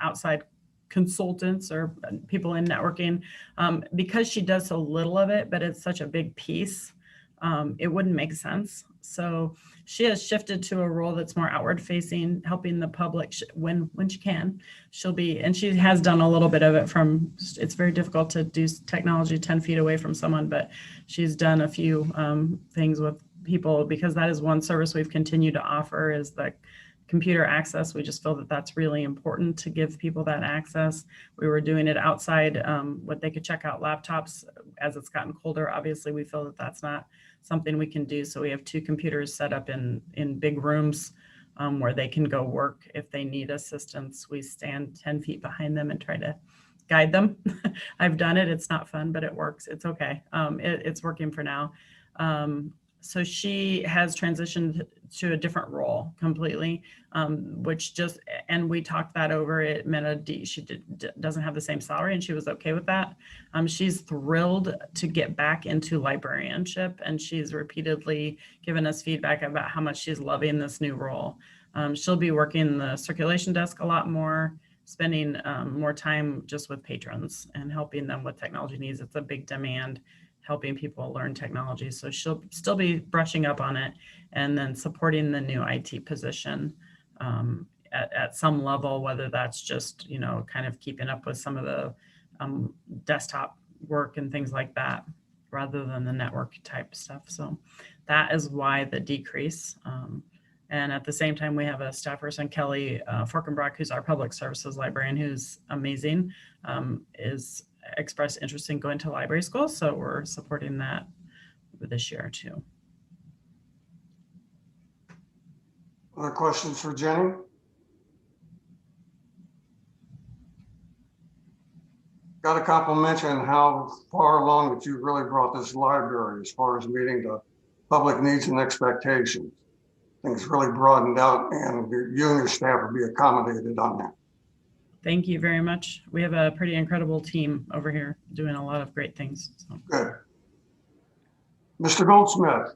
outside consultants or people in networking, because she does so little of it, but it's such a big piece, it wouldn't make sense. So she has shifted to a role that's more outward facing, helping the public when she can. And she has done a little bit of it it's very difficult to do technology 10 feet away from someone, but she's done a few things with people, because that is one service we've continued to offer, is the computer access. We just feel that that's really important to give people that access. We were doing it outside, what they could check out laptops as it's gotten colder. Obviously, we feel that that's not something we can do. So we have 2 computers set up in big rooms where they can go work. If they need assistance, we stand 10 feet behind them and try to guide them. I've done it. It's not fun, but it works. It's okay. It's working for now. So she has transitioned to a different role completely, which just, and we talked that over. It meant she doesn't have the same salary, and she was okay with that. She's thrilled to get back into librarianship, and she's repeatedly given us feedback about how much she's loving this new role. She'll be working the circulation desk a lot more, spending more time just with patrons and helping them with technology needs. It's a big demand, helping people learn technology. So she'll still be brushing up on it, and then supporting the new IT position at some level, whether that's just, kind of keeping up with some of the desktop work and things like that, rather than the network type stuff. So that is why the decrease. And at the same time, we have a staff person, Kelly Forkenbrock, who's our public services librarian, who's amazing, is expressed interest in going to library school. So we're supporting that this year too. Other questions for Jenny? Got a compliment on how far along that you really brought this library as far as meeting the public needs and expectations. Things really broadened out, and you and your staff will be accommodated on that. Thank you very much. We have a pretty incredible team over here doing a lot of great things. So. Good. Mr. Goldsmith.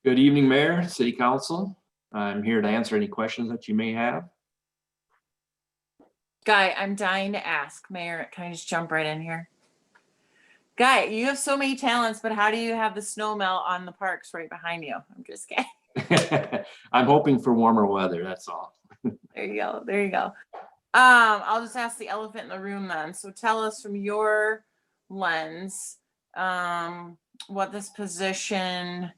Good evening, Mayor, City Council. I'm here to answer any questions that you may have. Guy, I'm dying to ask, Mayor, can I just jump right in here? Guy, you have so many talents, but how do you have the snow melt on the parks right behind you? I'm just kidding. I'm hoping for warmer weather, that's all. There you go. There you go. I'll just ask the elephant in the room then. So tell us from your lens, what this position,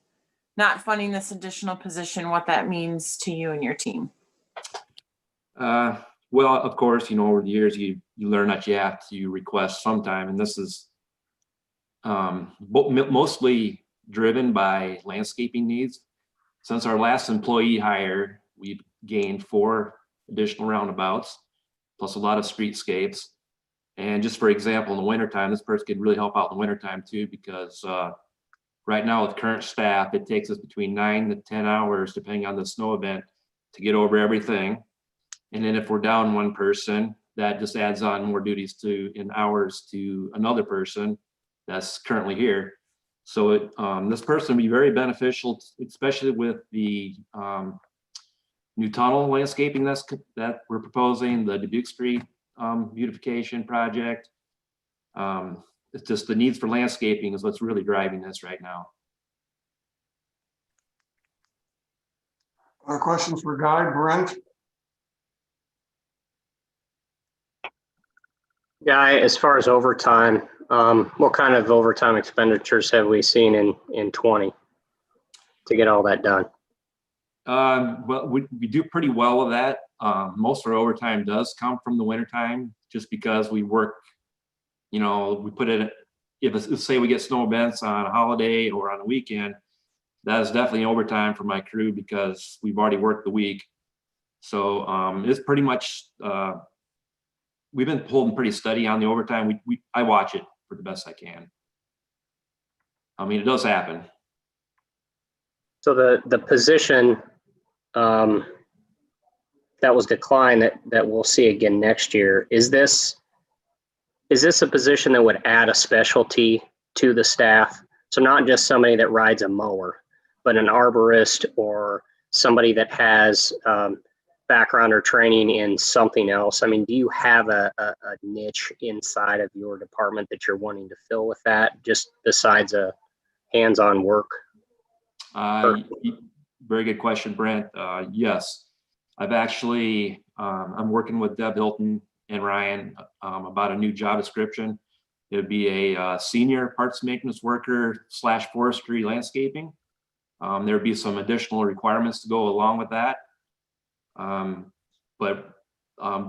not funding this additional position, what that means to you and your team. Well, of course, over the years, you learn that you have to request sometime, and this is mostly driven by landscaping needs. Since our last employee hire, we've gained 4 additional roundabouts, plus a lot of streetscapes. And just for example, in the wintertime, this person could really help out in the wintertime too, because right now with current staff, it takes us between 9 to 10 hours, depending on the snow event, to get over everything. And then if we're down 1 person, that just adds on more duties in hours to another person that's currently here. So this person will be very beneficial, especially with the new tunnel landscaping that we're proposing, the Dubuque Street beautification project. It's just the needs for landscaping is what's really driving this right now. Other questions for Guy? Brent? Guy, as far as overtime, what kind of overtime expenditures have we seen in 20 to get all that done? Well, we do pretty well with that. Most of our overtime does come from the wintertime, just because we work, we put it, let's say we get snow events on a holiday or on a weekend, that is definitely overtime for my crew because we've already worked the week. So it's pretty much, we've been holding pretty steady on the overtime. I watch it for the best I can. I mean, it does happen. So the position that was declined that we'll see again next year, is this a position that would add a specialty to the staff? So not just somebody that rides a mower, but an arborist or somebody that has background or training in something else. I mean, do you have a niche inside of your department that you're wanting to fill with that, just besides a hands-on work? Very good question, Brent. Yes, I've actually, I'm working with Deb Hilton and Ryan about a new job description. It would be a senior parts maintenance worker / forestry landscaping. There'd be some additional requirements to go along with that. But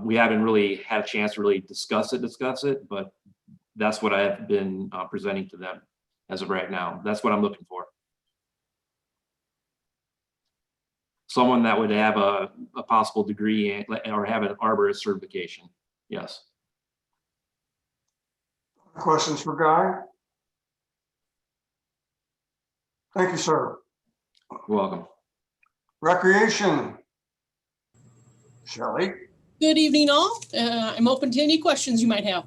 we haven't really had a chance to really discuss it, but that's what I've been presenting to them as of right now. That's what I'm looking for. Someone that would have a possible degree or have an arborist certification. Yes. Questions for Guy? Thank you, sir. You're welcome. Recreation. Shelley? Good evening, all. I'm open to any questions you might have.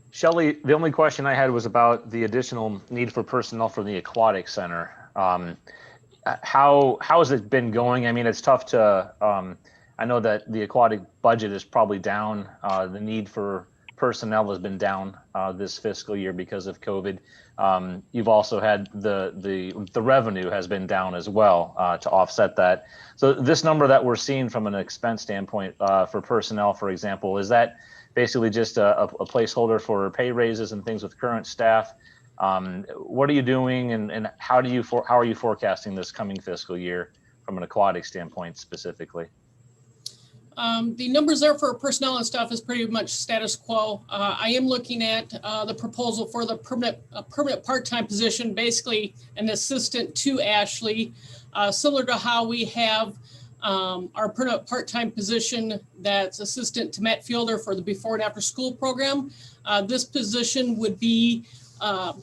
Shelley, the only question I had was about the additional need for personnel for the aquatic center. How has it been going? I mean, it's tough to, I know that the aquatic budget is probably down. The need for personnel has been down this fiscal year because of COVID. You've also had the revenue has been down as well to offset that. So this number that we're seeing from an expense standpoint for personnel, for example, is that basically just a placeholder for pay raises and things with current staff? What are you doing, and how are you forecasting this coming fiscal year from an aquatic standpoint specifically? The numbers there for personnel and stuff is pretty much status quo. I am looking at the proposal for the permanent part-time position, basically an assistant to Ashley, similar to how we have our permanent part-time position that's assistant to Matt Fielder for the before and after school program. This position would be a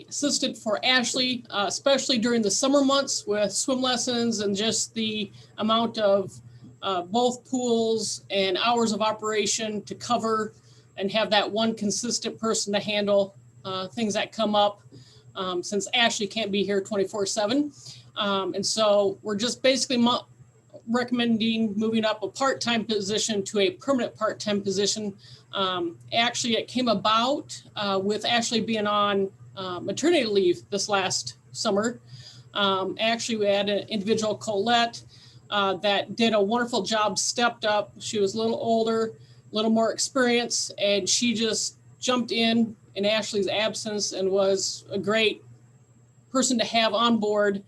assistant for Ashley, especially during the summer months with swim lessons and just the amount of both pools and hours of operation to cover and have that one consistent person to handle things that come up since Ashley can't be here 24/7. And so we're just basically recommending moving up a part-time position to a permanent part-time position. Actually, it came about with Ashley being on maternity leave this last summer. Actually, we had an individual, Colette, that did a wonderful job, stepped up. She was a little older, a little more experienced, and she just jumped in Ashley's absence and was a great person to have on board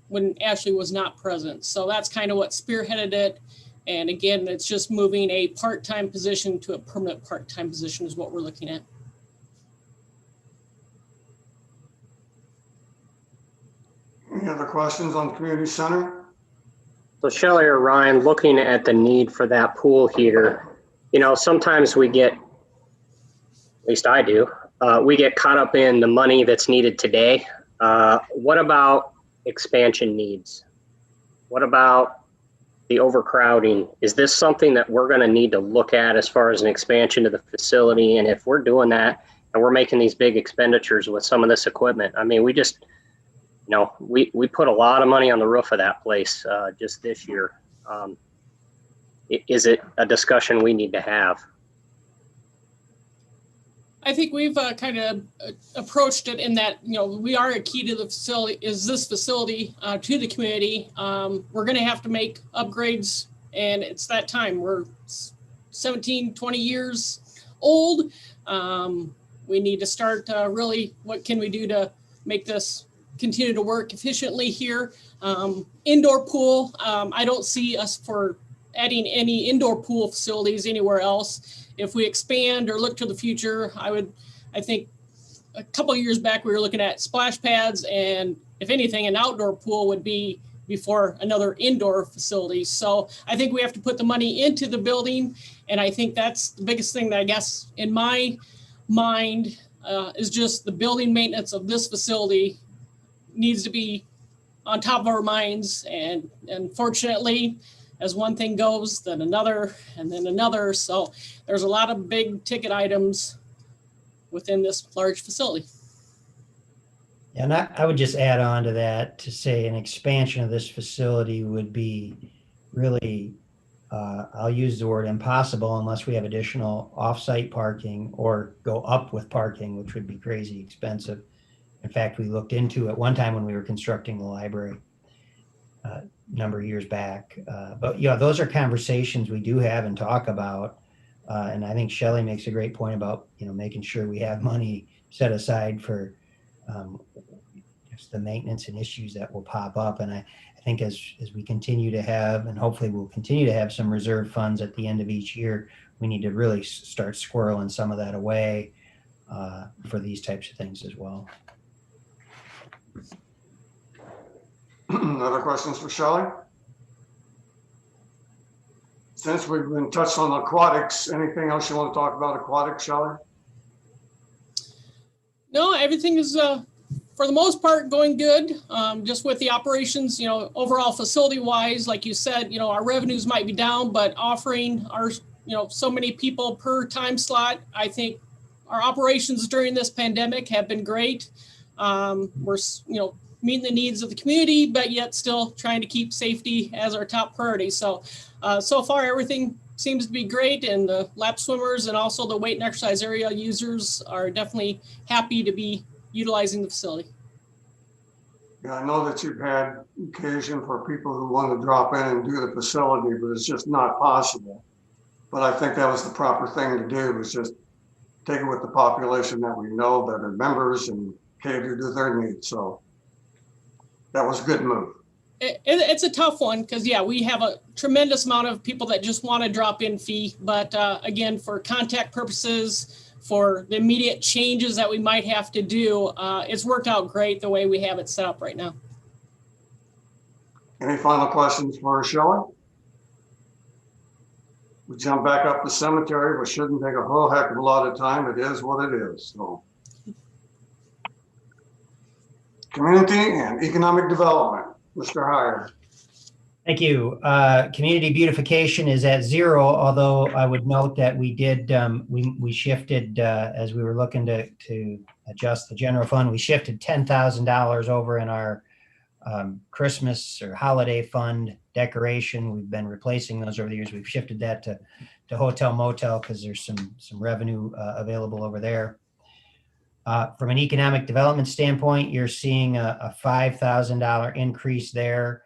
when Ashley was not present. So that's kind of what spearheaded it. And again, it's just moving a part-time position to a permanent part-time position is what we're looking at. Any other questions on the community center? So Shelley or Ryan, looking at the need for that pool heater, you know, sometimes we get, at least I do, we get caught up in the money that's needed today. What about expansion needs? What about the overcrowding? Is this something that we're going to need to look at as far as an expansion to the facility? And if we're doing that and we're making these big expenditures with some of this equipment, I mean, we just, you know, we put a lot of money on the roof of that place just this year. Is it a discussion we need to have? I think we've kind of approached it in that, you know, we are a key to the facility, is this facility to the community. We're going to have to make upgrades, and it's that time. We're 17, 20 years old. We need to start really, what can we do to make this continue to work efficiently here? Indoor pool, I don't see us for adding any indoor pool facilities anywhere else. If we expand or look to the future, I think a couple of years back, we were looking at splash pads, and if anything, an outdoor pool would be before another indoor facility. So I think we have to put the money into the building. And I think that's the biggest thing that I guess in my mind is just the building maintenance of this facility needs to be on top of our minds. And unfortunately, as one thing goes, then another, and then another. So there's a lot of big ticket items within this large facility. And I would just add on to that to say an expansion of this facility would be really, I'll use the word impossible unless we have additional off-site parking or go up with parking, which would be crazy expensive. In fact, we looked into it one time when we were constructing the library. Number of years back. But yeah, those are conversations we do have and talk about. And I think Shelley makes a great point about, making sure we have money set aside for just the maintenance and issues that will pop up. And I think as we continue to have, and hopefully we'll continue to have some reserve funds at the end of each year, we need to really start squirreling some of that away for these types of things as well. Other questions for Shelley? Since we've been touched on aquatics, anything else you want to talk about aquatics, Shelley? No, everything is for the most part going good. Just with the operations, overall facility wise, like you said, our revenues might be down, but offering our, so many people per time slot, I think our operations during this pandemic have been great. We're, meeting the needs of the community, but yet still trying to keep safety as our top priority. So, so far everything seems to be great, and the lap swimmers and also the weight and exercise area users are definitely happy to be utilizing the facility. Yeah, I know that you've had occasion for people who want to drop in and do the facility, but it's just not possible. But I think that was the proper thing to do, was just take it with the population that we know that are members and cater to their needs. So that was a good move. It's a tough one because, yeah, we have a tremendous amount of people that just want to drop in fee. But again, for contact purposes, for the immediate changes that we might have to do, it's worked out great the way we have it set up right now. Any final questions for Shelley? We jump back up the cemetery, which shouldn't take a whole heck of a lot of time. It is what it is. So, community and economic development, Mr. Heyer. Thank you. Community beautification is at 0, although I would note that we did, we shifted, as we were looking to adjust the general fund, we shifted $10,000 over in our Christmas or holiday fund decoration. We've been replacing those over the years. We've shifted that to hotel motel because there's some revenue available over there. From an economic development standpoint, you're seeing a $5,000 increase there.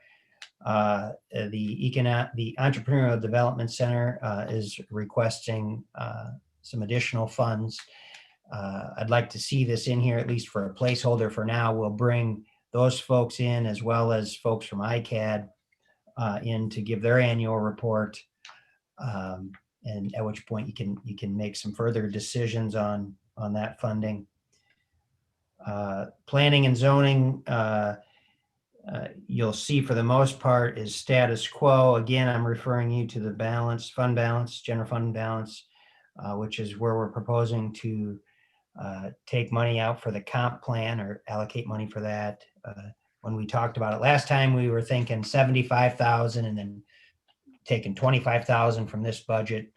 The Entrepreneurial Development Center is requesting some additional funds. I'd like to see this in here, at least for a placeholder for now. We'll bring those folks in, as well as folks from ICAD in to give their annual report. And at which point you can make some further decisions on that funding. Planning and zoning, you'll see for the most part is status quo. Again, I'm referring you to the fund balance, general fund balance, which is where we're proposing to take money out for the comp plan or allocate money for that. When we talked about it last time, we were thinking 75,000 and then taking 25,000 from this budget.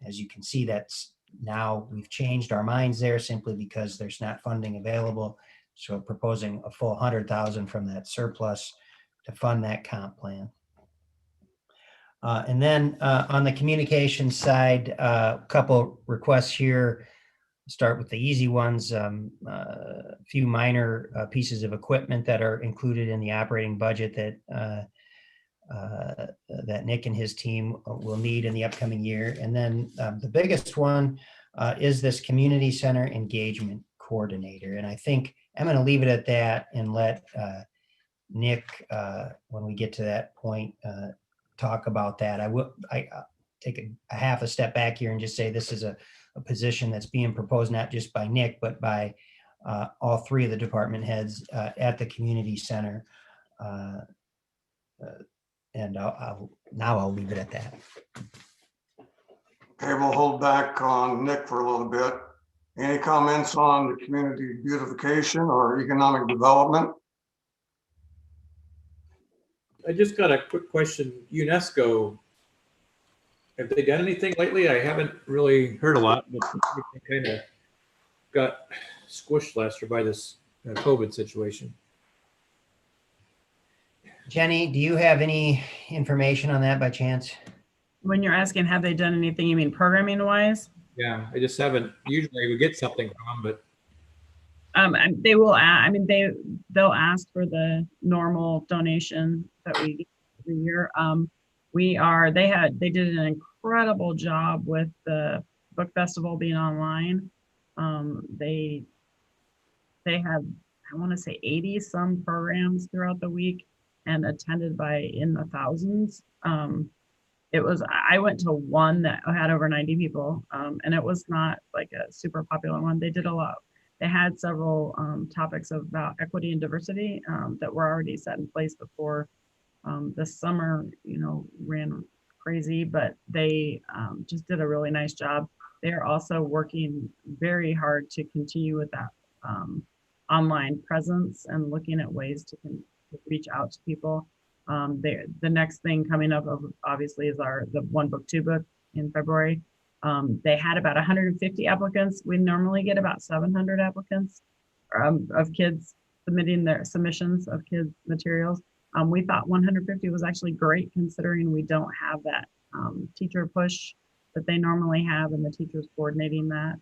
As you can see, that's now we've changed our minds there simply because there's not funding available. So proposing a full 100,000 from that surplus to fund that comp plan. And then on the communication side, a couple requests here. Start with the easy ones. A few minor pieces of equipment that are included in the operating budget that that Nick and his team will need in the upcoming year. And then the biggest one is this community center engagement coordinator. And I think I'm going to leave it at that and let Nick, when we get to that point, talk about that. I take a half a step back here and just say this is a position that's being proposed not just by Nick, but by all 3 of the department heads at the community center. And I'll leave it at that. Okay, we'll hold back on Nick for a little bit. Any comments on the community beautification or economic development? I just got a quick question. UNESCO, have they done anything lately? I haven't really heard a lot, but they kind of got squished last year by this COVID situation. Jenny, do you have any information on that by chance? When you're asking, have they done anything, you mean programming wise? Yeah, I just haven't. Usually we get something from them, but they will. I mean, they'll ask for the normal donation that we get every year. They did an incredible job with the book festival being online. They have, I want to say 80 some programs throughout the week and attended by in the thousands. I went to one that had over 90 people, and it was not like a super popular one. They did a lot. They had several topics about equity and diversity that were already set in place before the summer, ran crazy, but they just did a really nice job. They're also working very hard to continue with that online presence and looking at ways to reach out to people. The next thing coming up obviously is the One Book, Two Book in February. They had about 150 applicants. We normally get about 700 applicants of kids submitting their submissions of kids materials. We thought 150 was actually great considering we don't have that teacher push that they normally have and the teachers coordinating that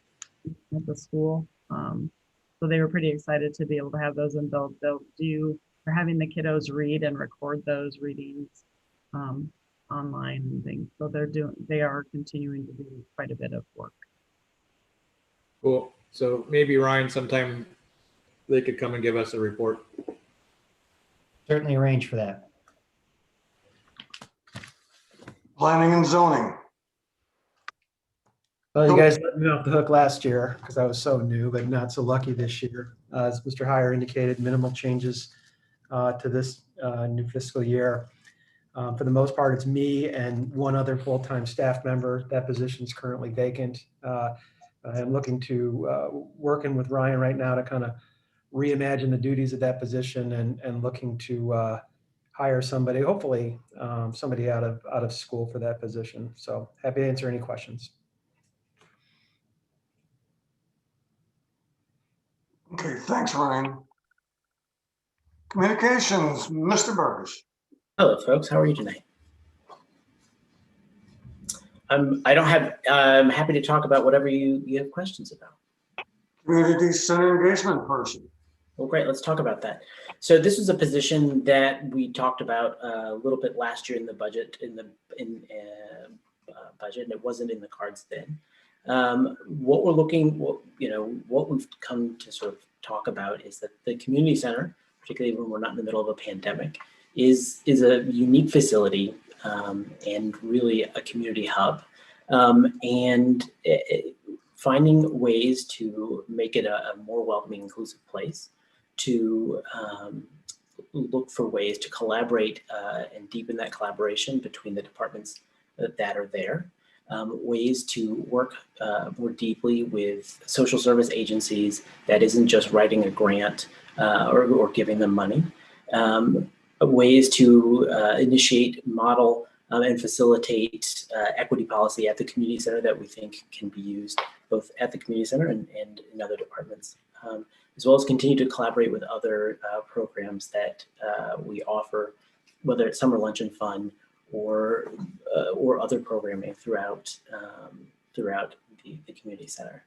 at the school. So they were pretty excited to be able to have those, and they're having the kiddos read and record those readings online and things. So they are continuing to do quite a bit of work. Cool. So maybe Ryan, sometime they could come and give us a report. Certainly arrange for that. Planning and zoning. Well, you guys let me off the hook last year because I was so new, but not so lucky this year. As Mr. Heyer indicated, minimal changes to this new fiscal year. For the most part, it's me and one other full-time staff member. That position is currently vacant. I'm looking to working with Ryan right now to kind of reimagine the duties of that position and looking to hire somebody, hopefully somebody out of school for that position. So happy to answer any questions. Okay, thanks, Ryan. Communications, Mr. Burgess. Hello, folks. How are you tonight? I'm happy to talk about whatever you have questions about. Community Center Engagement Person. Well, great. Let's talk about that. So this was a position that we talked about a little bit last year in the budget, budget, and it wasn't in the cards then. What we've come to sort of talk about is that the community center, particularly when we're not in the middle of a pandemic, is a unique facility and really a community hub. Finding ways to make it a more welcoming, inclusive place, to look for ways to collaborate and deepen that collaboration between the departments that are there. Ways to work more deeply with social service agencies that isn't just writing a grant or giving them money. Ways to initiate, model, and facilitate equity policy at the community center that we think can be used both at the community center and in other departments, as well as continue to collaborate with other programs that we offer, whether it's Summer Luncheon Fund or other programming throughout the community center.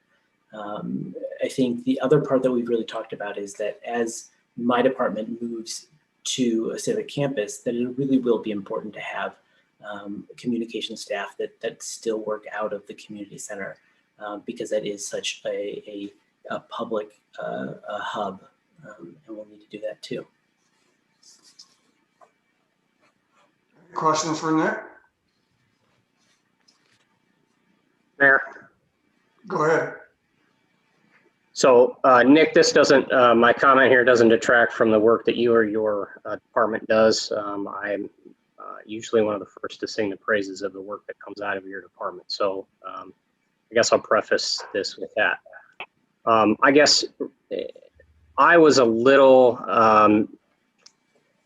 I think the other part that we've really talked about is that as my department moves to a civic campus, that it really will be important to have communication staff that still work out of the community center because that is such a public hub, and we'll need to do that too. Questions for Nick? Mayor. Go ahead. So Nick, this doesn't, my comment here doesn't detract from the work that you or your department does. I'm usually one of the first to sing the praises of the work that comes out of your department. So I guess I'll preface this with that. I guess I was a little,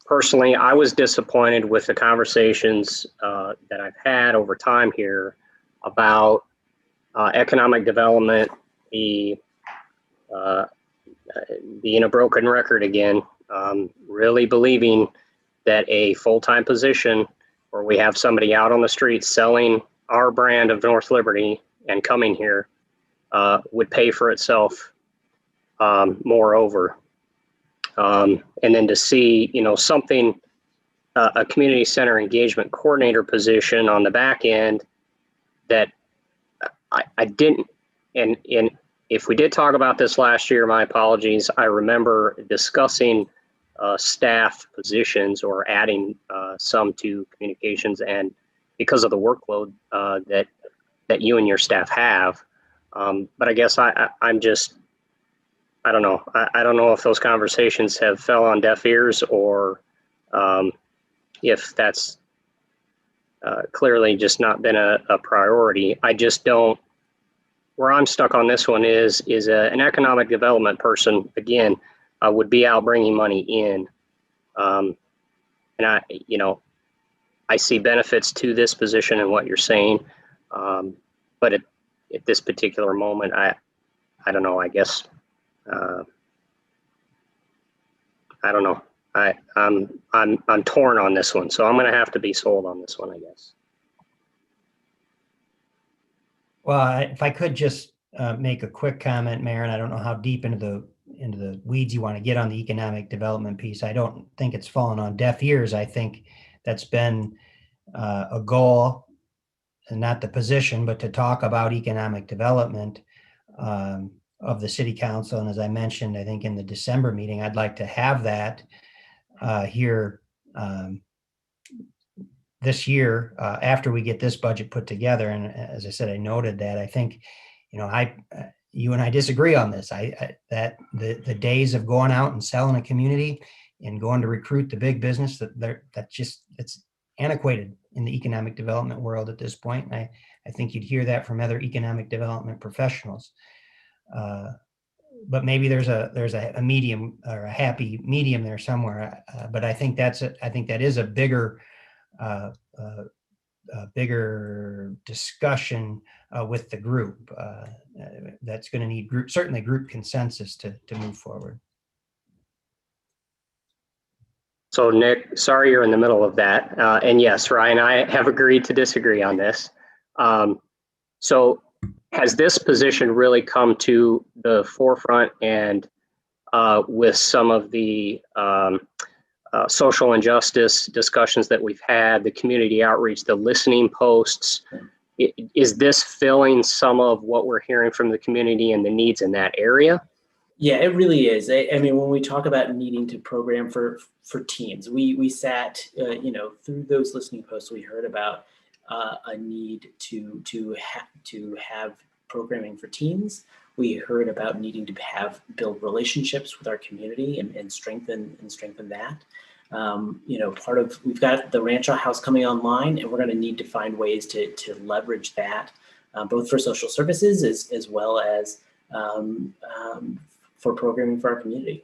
personally, I was disappointed with the conversations that I've had over time here about economic development, being a broken record again, really believing that a full-time position where we have somebody out on the street selling our brand of North Liberty and coming here would pay for itself moreover. And then to see, something, a community center engagement coordinator position on the back end that I didn't, and if we did talk about this last year, my apologies. I remember discussing staff positions or adding some to communications, and because of the workload that you and your staff have. But I guess I'm just, I don't know. I don't know if those conversations have fell on deaf ears or if that's clearly just not been a priority. I just don't, where I'm stuck on this one is an economic development person, again, would be out bringing money in. And I see benefits to this position and what you're saying. But at this particular moment, I don't know, I guess, I don't know. I'm torn on this one, so I'm going to have to be sold on this one, I guess. Well, if I could just make a quick comment, Mayor, and I don't know how deep into the weeds you want to get on the economic development piece. I don't think it's fallen on deaf ears. I think that's been a goal, and not the position, but to talk about economic development of the city council. And as I mentioned, I think in the December meeting, I'd like to have that here this year after we get this budget put together. And as I said, I noted that I think, you and I disagree on this. That the days of going out and selling a community and going to recruit the big business, it's antiquated in the economic development world at this point. And I think you'd hear that from other economic development professionals. But maybe there's a medium or a happy medium there somewhere. But I think that is a bigger discussion with the group that's going to need certainly group consensus to move forward. So Nick, sorry you're in the middle of that. And yes, Ryan, I have agreed to disagree on this. So has this position really come to the forefront, and with some of the social injustice discussions that we've had, the community outreach, the listening posts, is this filling some of what we're hearing from the community and the needs in that area? Yeah, it really is. I mean, when we talk about needing to program for teams, we sat, through those listening posts, we heard about a need to have programming for teens. We heard about needing to build relationships with our community and strengthen that. We've got the Rancho House coming online, and we're going to need to find ways to leverage that, both for social services as well as for programming for our community.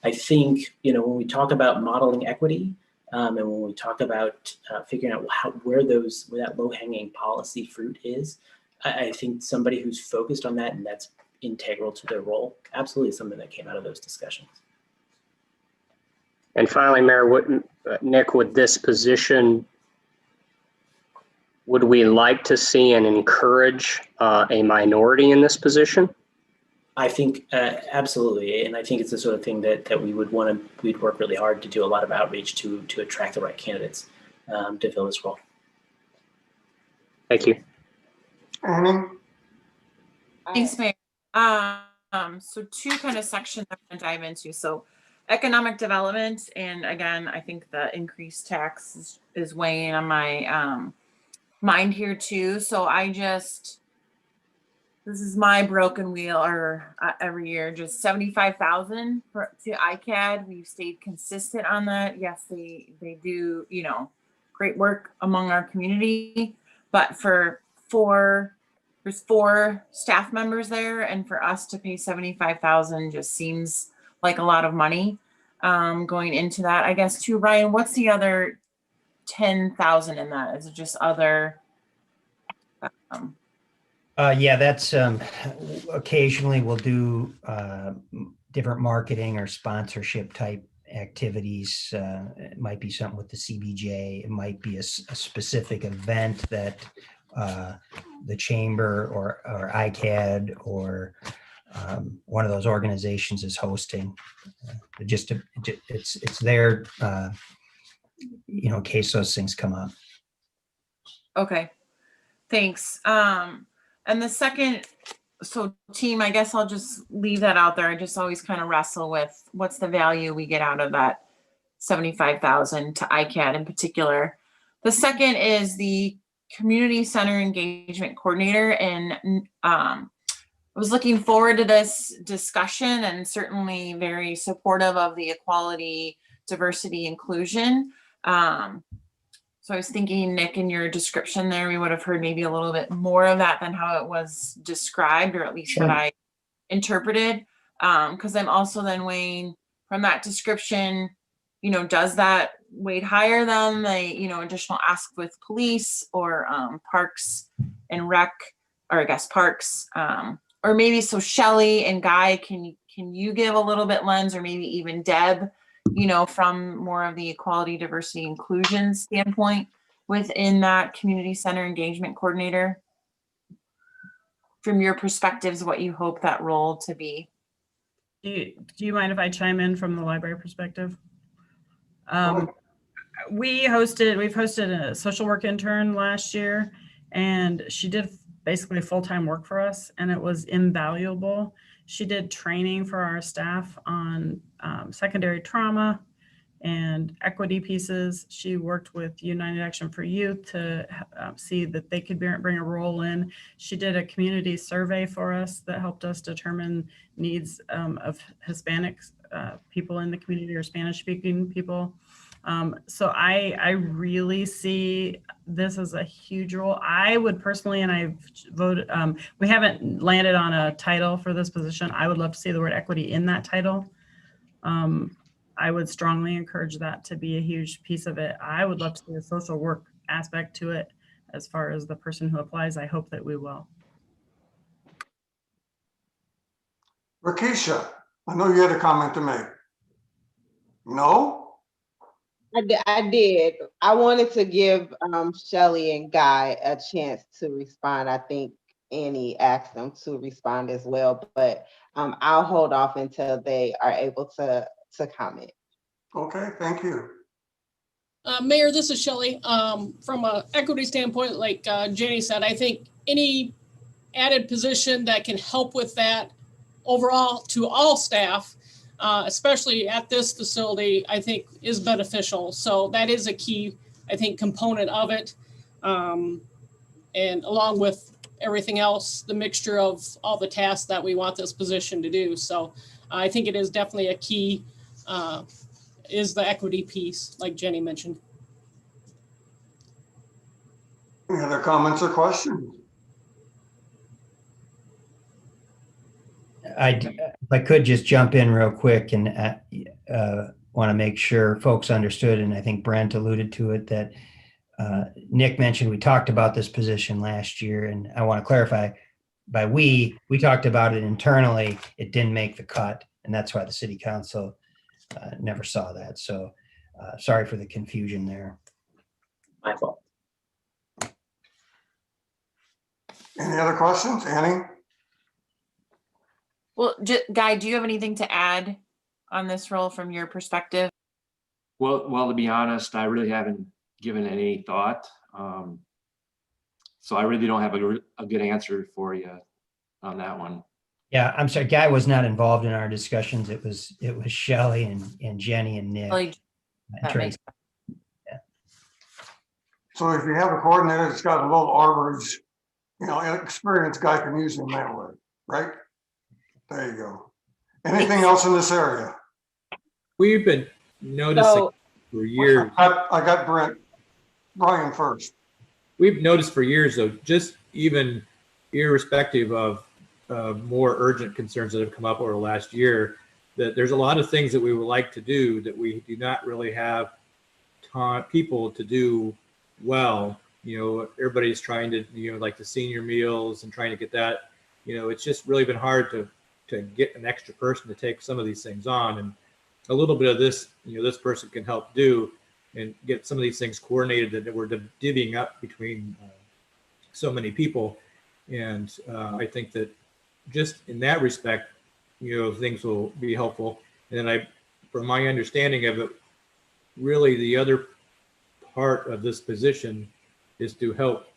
I think, when we talk about modeling equity, and when we talk about figuring out where that low-hanging policy fruit is, I think somebody who's focused on that and that's integral to their role, absolutely something that came out of those discussions. And finally, Mayor, Nick, with this position, would we like to see and encourage a minority in this position? I think absolutely, and I think it's the sort of thing that we'd work really hard to do a lot of outreach to attract the right candidates to fill this role. Thank you. Annie? Thanks, Mayor. So two kind of sections I'm going to dive into. So economic development, and again, I think the increased tax is weighing on my mind here too. So this is my broken wheel, or every year, just 75,000 to ICAD. We've stayed consistent on that. Yes, they do, great work among our community, but there's 4 staff members there, and for us to pay 75,000 just seems like a lot of money going into that. I guess too, Ryan, what's the other 10,000 in that? Is it just other? Yeah, that's occasionally we'll do different marketing or sponsorship type activities. It might be something with the CBJ. It might be a specific event that the chamber or ICAD or one of those organizations is hosting. It's there, in case those things come up. Okay. Thanks. And the second, so team, I guess I'll just leave that out there. I just always kind of wrestle with what's the value we get out of that 75,000 to ICAD in particular. The second is the community center engagement coordinator. And I was looking forward to this discussion and certainly very supportive of the equality, diversity, inclusion. So I was thinking, Nick, in your description there, we would have heard maybe a little bit more of that than how it was described, or at least what I interpreted. Because I'm also then weighing from that description, you know, does that weight higher than the, you know, additional ask with police or parks and rec, or I guess parks, or maybe so Shelley and Guy, can you give a little bit lens, or maybe even Deb, you know, from more of the equality, diversity, inclusion standpoint within that community center engagement coordinator? From your perspectives, what you hope that role to be? Do you mind if I chime in from the library perspective? We've hosted a social work intern last year, and she did basically full-time work for us, and it was invaluable. She did training for our staff on secondary trauma and equity pieces. She worked with United Action for Youth to see that they could bring a role in. She did a community survey for us that helped us determine needs of Hispanic people in the community, or Spanish-speaking people. So I really see this as a huge role. I would personally, and I've voted, we haven't landed on a title for this position. I would love to see the word equity in that title. I would strongly encourage that to be a huge piece of it. I would love to see a social work aspect to it as far as the person who applies. I hope that we will. Rakisha, I know you had a comment to make. No? I did. I wanted to give Shelley and Guy a chance to respond. I think Annie asked them to respond as well, but I'll hold off until they are able to comment. Okay, thank you. Mayor, this is Shelley. From an equity standpoint, like Jenny said, I think any added position that can help with that overall to all staff, especially at this facility, I think is beneficial. So that is a key, I think, component of it. And along with everything else, the mixture of all the tasks that we want this position to do. So I think it is definitely a key, is the equity piece, like Jenny mentioned. Any other comments or questions? If I could just jump in real quick and want to make sure folks understood, and I think Brent alluded to it, that Nick mentioned we talked about this position last year, and I want to clarify, by we talked about it internally, it didn't make the cut, and that's why the city council never saw that. So sorry for the confusion there. My fault. Any other questions, Annie? Well, Guy, do you have anything to add on this role from your perspective? Well, to be honest, I really haven't given any thought. So I really don't have a good answer for you on that one. Yeah, I'm sorry, Guy was not involved in our discussions. It was Shelley and Jenny and Nick. And Tracy. Yeah. So if you have a coordinator that's got a little average, you know, experienced guy can use him that way, right? There you go. Anything else in this area? We've been noticing for years. I got Brian first. We've noticed for years, though, just even irrespective of more urgent concerns that have come up over the last year, that there's a lot of things that we would like to do that we do not really have people to do well. You know, everybody's trying to, you know, like the senior meals and trying to get that, you know, it's just really been hard to get an extra person to take some of these things on. And a little bit of this, you know, this person can help do and get some of these things coordinated that we're divvying up between so many people. And I think that just in that respect, you know, things will be helpful. And then from my understanding of it, really the other part of this position is to help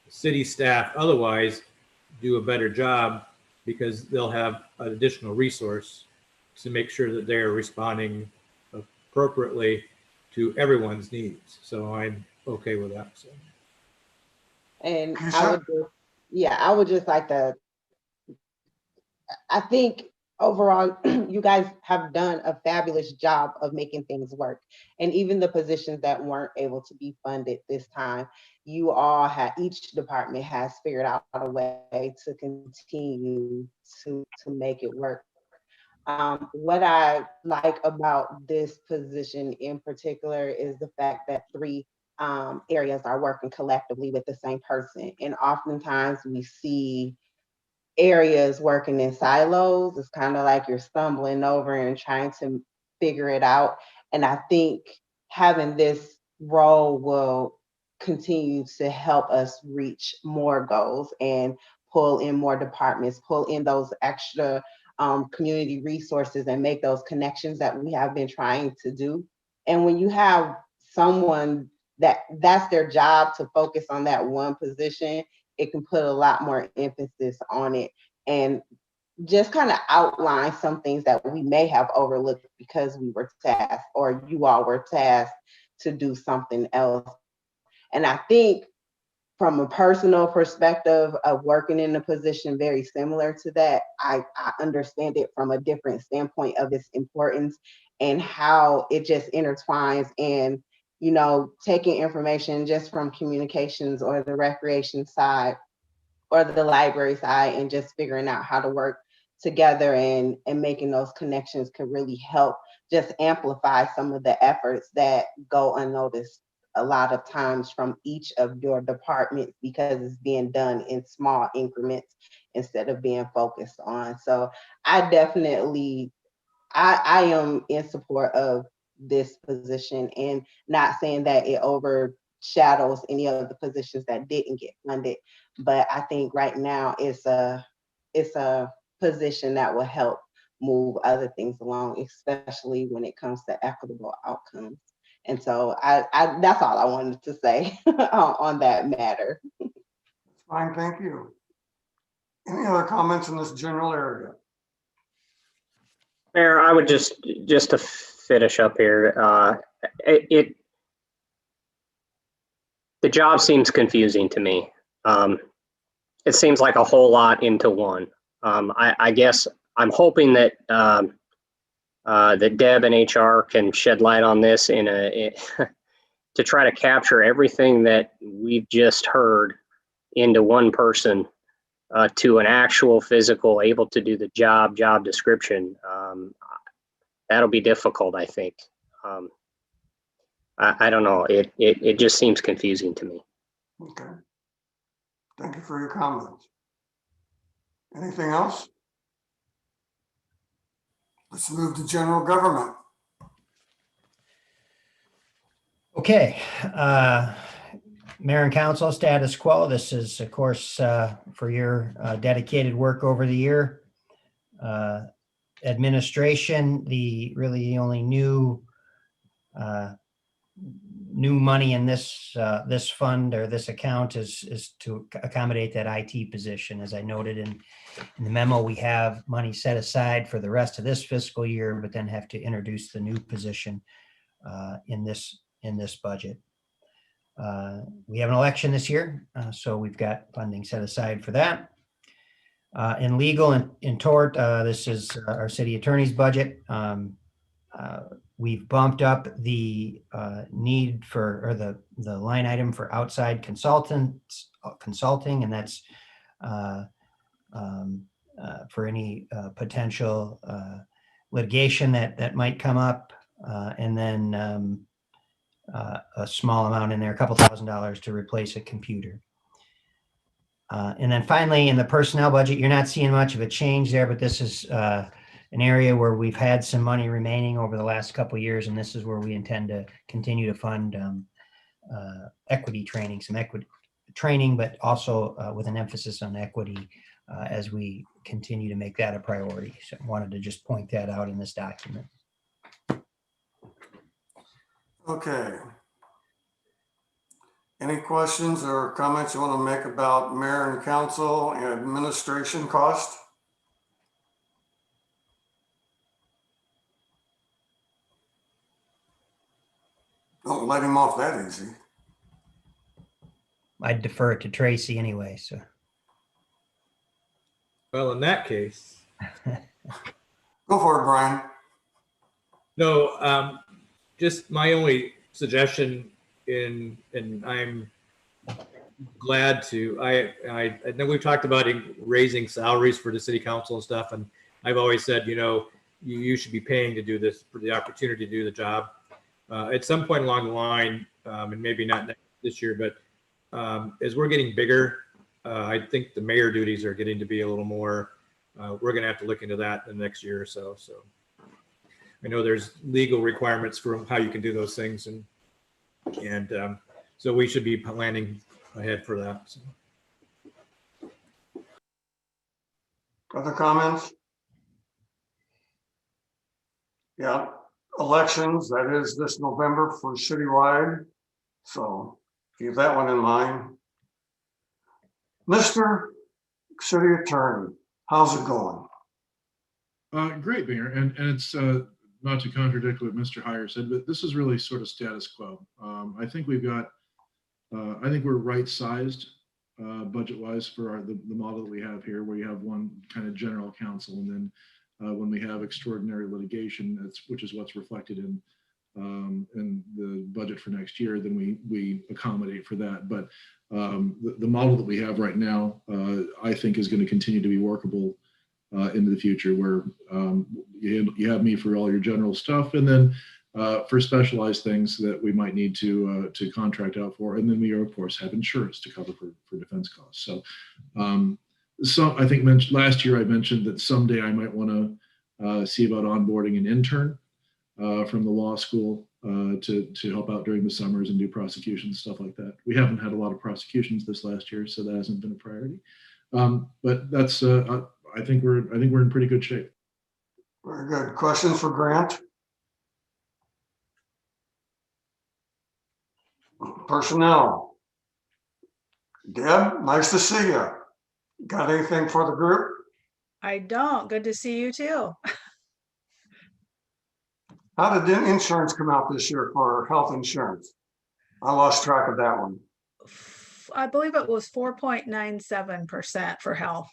city staff otherwise do a better job because they'll have an additional resource to make sure that they're responding appropriately to everyone's needs. So I'm okay with that. So. And I would just, yeah, I would just like to, I think overall, you guys have done a fabulous job of making things work. And even the positions that weren't able to be funded this time, you all had, each department has figured out a way to continue to make it work. What I like about this position in particular is the fact that 3 areas are working collectively with the same person. And oftentimes we see areas working in silos. It's kind of like you're stumbling over and trying to figure it out. And I think having this role will continue to help us reach more goals and pull in more departments, pull in those extra community resources and make those connections that we have been trying to do. And when you have someone that's their job to focus on that one position, it can put a lot more emphasis on it and just kind of outline some things that we may have overlooked because we were tasked or you all were tasked to do something else. And I think from a personal perspective of working in a position very similar to that, I understand it from a different standpoint of its importance and how it just intertwines and, you know, taking information just from communications or the recreation side or the library side and just figuring out how to work together and making those connections could really help just amplify some of the efforts that go unnoticed a lot of times from each of your departments because it's being done in small increments instead of being focused on. So I definitely, I am in support of this position and not saying that it overshadows any of the positions that didn't get funded. But I think right now it's a position that will help move other things along, especially when it comes to equitable outcomes. And so I that's all I wanted to say on that matter. Fine, thank you. Any other comments in this general area? Mayor, I would just to finish up here, the job seems confusing to me. It seems like a whole lot into one. I guess I'm hoping that that Deb and HR can shed light on this to try to capture everything that we've just heard into one person to an actual physical able to do the job description. That'll be difficult, I think. I don't know. It just seems confusing to me. Okay. Thank you for your comments. Anything else? Let's move to general government. Okay, Mayor and Council, status quo. This is, of course, for your dedicated work over the year. Administration, the only new money in this this fund or this account is to accommodate that IT position. As I noted in the memo, we have money set aside for the rest of this fiscal year, but then have to introduce the new position in this budget. We have an election this year, so we've got funding set aside for that. In legal and in tort, this is our city attorney's budget. We've bumped up the need for, or the line item for outside consulting, and that's for any potential litigation that might come up, and then a small amount in there, a couple $1,000 to replace a computer. And then finally, in the personnel budget, you're not seeing much of a change there, but this is an area where we've had some money remaining over the last couple of years, and this is where we intend to continue to fund equity training, some equity training, but also with an emphasis on equity as we continue to make that a priority. So I wanted to just point that out in this document. Okay. Any questions or comments you want to make about mayor and council and administration cost? Don't let him off that easy. I'd defer it to Tracy anyway, so. Well, in that case, Go for it, Brian. no, just my only suggestion and I'm glad to, I know we've talked about raising salaries for the city council and stuff. And I've always said, you should be paying to do this for the opportunity to do the job. At some point along the line, and maybe not this year, but as we're getting bigger, I think the mayor duties are getting to be a little more, we're going to have to look into that in the next year or so. So I know there's legal requirements for how you can do those things. And so we should be planning ahead for that. So. Other comments? Yeah, elections, that is this November for citywide. So keep that one in mind. Mr. City Attorney, how's it going? Great, Mayor, and it's not to contradict what Mr. Heyer said, but this is really sort of status quo. I think we've got, I think we're right-sized budget-wise for the model that we have here, where you have one kind of general counsel, and then when we have extraordinary litigation, which is what's reflected in the budget for next year, then we accommodate for that. But the model that we have right now, I think, is going to continue to be workable into the future, where you have me for all your general stuff, and then for specialized things that we might need to contract out for, and then we of course have insurance to cover for defense costs. So, I think last year I mentioned that someday I might want to see about onboarding an intern from the law school to help out during the summers and do prosecutions, stuff like that. We haven't had a lot of prosecutions this last year, so that hasn't been a priority. But that's I think we're in pretty good shape. Very good. Questions for Grant? Personnel. Deb, nice to see you. Got anything for the group? I don't. Good to see you too. How did the insurance come out this year for health insurance? I lost track of that one. I believe it was 4.97% for health.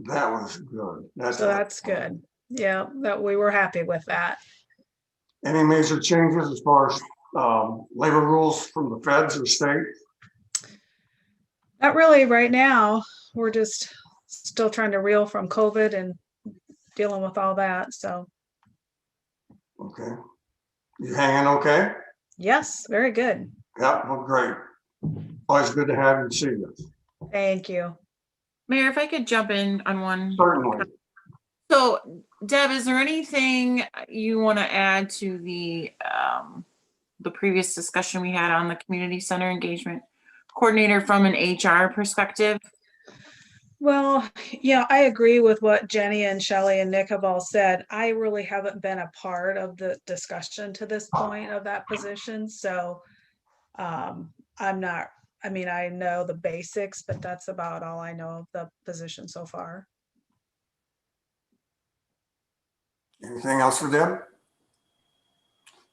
That was good. That's good. Yeah, that we were happy with that. Any major changes as far as labor rules from the feds or state? Not really right now. We're just still trying to reel from COVID and dealing with all that. So. Okay. You hanging okay? Yes, very good. Yeah, well, great. Always good to have you and see you. Thank you. Mayor, if I could jump in on one. Certainly. So, Deb, is there anything you want to add to the previous discussion we had on the community center engagement coordinator from an HR perspective? Well, yeah, I agree with what Jenny and Shelley and Nick have all said. I really haven't been a part of the discussion to this point of that position. So I'm not, I mean, I know the basics, but that's about all I know of the position so far. Anything else for Deb?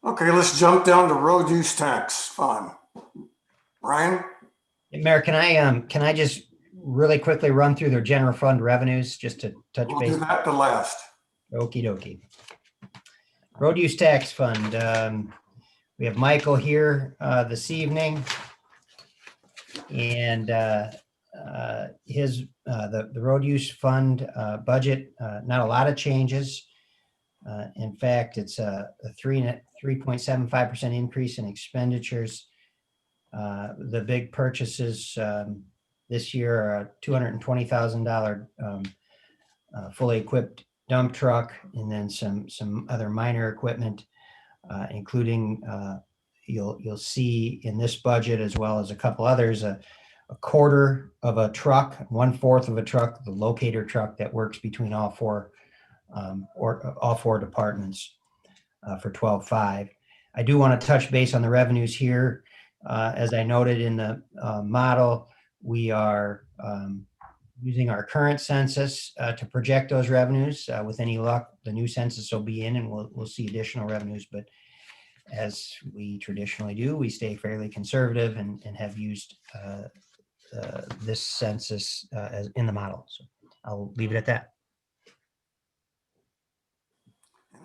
Okay, let's jump down to road use tax fund. Ryan? Mayor, can I just really quickly run through their general fund revenues just to touch base? We'll do that the last. Okie dokie. Road use tax fund. We have Michael here this evening, and the road use fund budget. Not a lot of changes. In fact, it's a 3.75% increase in expenditures. The big purchases this year are a $220,000 fully equipped dump truck, and then some other minor equipment, including you'll see in this budget, as well as a couple others, a quarter of a truck, 1/4 of a truck, the locator truck that works between all four departments for 12.5. I do want to touch base on the revenues here. As I noted in the model, we are using our current census to project those revenues. With any luck, the new census will be in and we'll see additional revenues. But as we traditionally do, we stay fairly conservative and have used this census as in the model. So I'll leave it at that.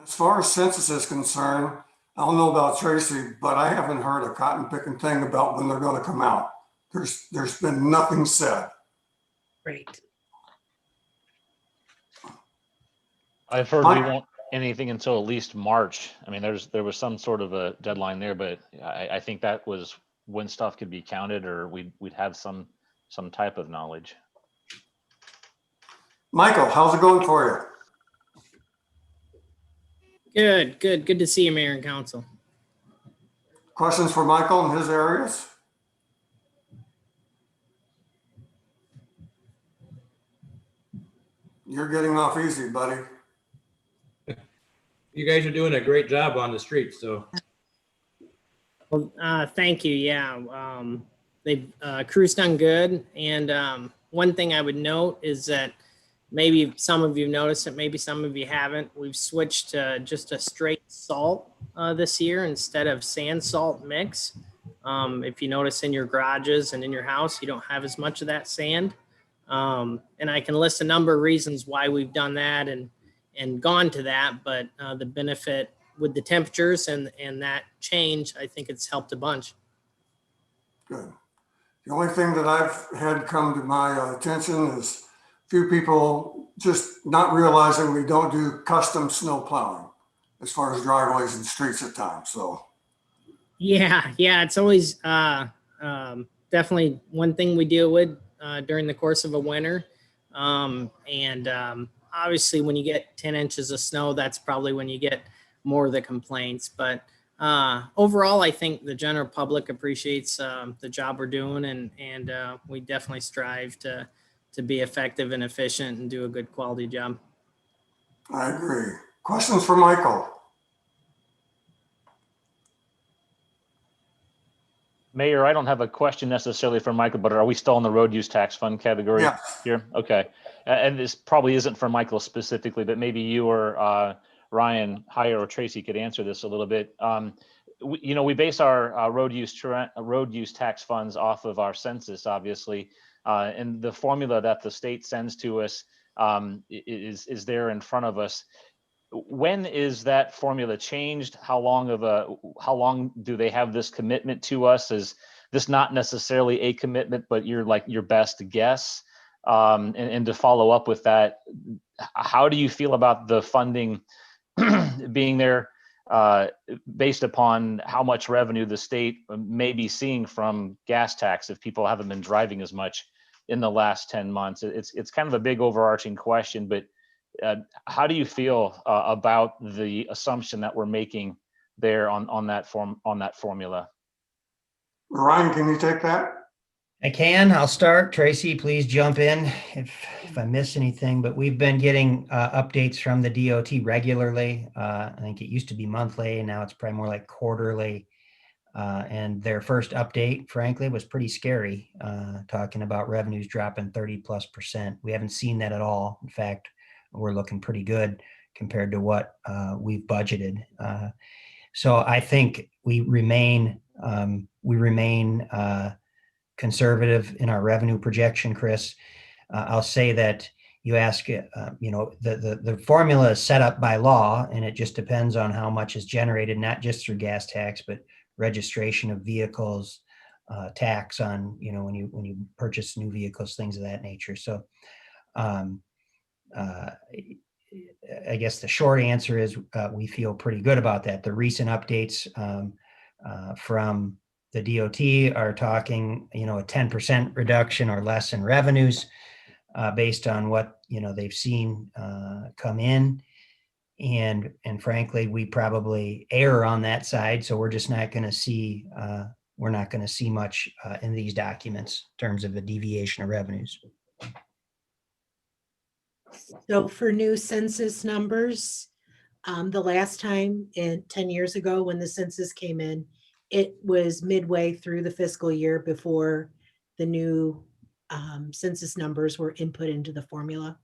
As far as census is concerned, I don't know about Tracy, but I haven't heard a cotton picking thing about when they're going to come out. There's been nothing said. Great. I've heard we won't anything until at least March. I mean, there was some sort of a deadline there, but I think that was when stuff could be counted, or we'd have some type of knowledge. Michael, how's it going for you? Good to see you, Mayor and Council. Questions for Michael in his areas? You're getting off easy, buddy. You guys are doing a great job on the streets, so. Well, thank you. Yeah, crew's done good. And one thing I would note is that maybe some of you noticed it, maybe some of you haven't. We've switched to just a straight salt this year instead of sand salt mix. If you notice in your garages and in your house, you don't have as much of that sand. And I can list a number of reasons why we've done that and gone to that, but the benefit with the temperatures and that change, I think it's helped a bunch. Good. The only thing that I've had come to my attention is few people just not realizing we don't do custom snow plowing as far as driveways and streets at times. So Yeah, it's always definitely one thing we deal with during the course of a winter. Obviously when you get 10 inches of snow, that's probably when you get more of the complaints. But overall, I think the general public appreciates the job we're doing, and we definitely strive to be effective and efficient and do a good quality job. I agree. Questions for Michael? Mayor, I don't have a question necessarily for Michael, but are we still in the road use tax fund category here? Okay. And this probably isn't for Michael specifically, but maybe you or Ryan, Heyer, or Tracy could answer this a little bit. We base our road use tax funds off of our census, obviously, and the formula that the state sends to us is there in front of us. When is that formula changed? How long do they have this commitment to us? Is this not necessarily a commitment, but your best guess? And to follow up with that, how do you feel about the funding being there based upon how much revenue the state may be seeing from gas tax if people haven't been driving as much in the last 10 months? It's kind of a big overarching question, but how do you feel about the assumption that we're making there on that formula? Ryan, can you take that? I can. I'll start. Tracy, please jump in if I miss anything. But we've been getting updates from the DOT regularly. I think it used to be monthly, and now it's probably more like quarterly. And their first update, frankly, was pretty scary, talking about revenues dropping 30+%. We haven't seen that at all. In fact, we're looking pretty good compared to what we've budgeted. So I think we remain conservative in our revenue projection, Chris. I'll say that you ask, the formula is set up by law, and it just depends on how much is generated, not just through gas tax, but registration of vehicles, tax on, when you purchase new vehicles, things of that nature. So I guess the short answer is we feel pretty good about that. The recent updates from the DOT are talking, a 10% reduction or less in revenues based on what, they've seen come in. And frankly, we probably err on that side. So we're just not going to see, much in these documents in terms of a deviation of revenues. So for new census numbers, the last time 10 years ago when the census came in, it was midway through the fiscal year before the new census numbers were input into the formula.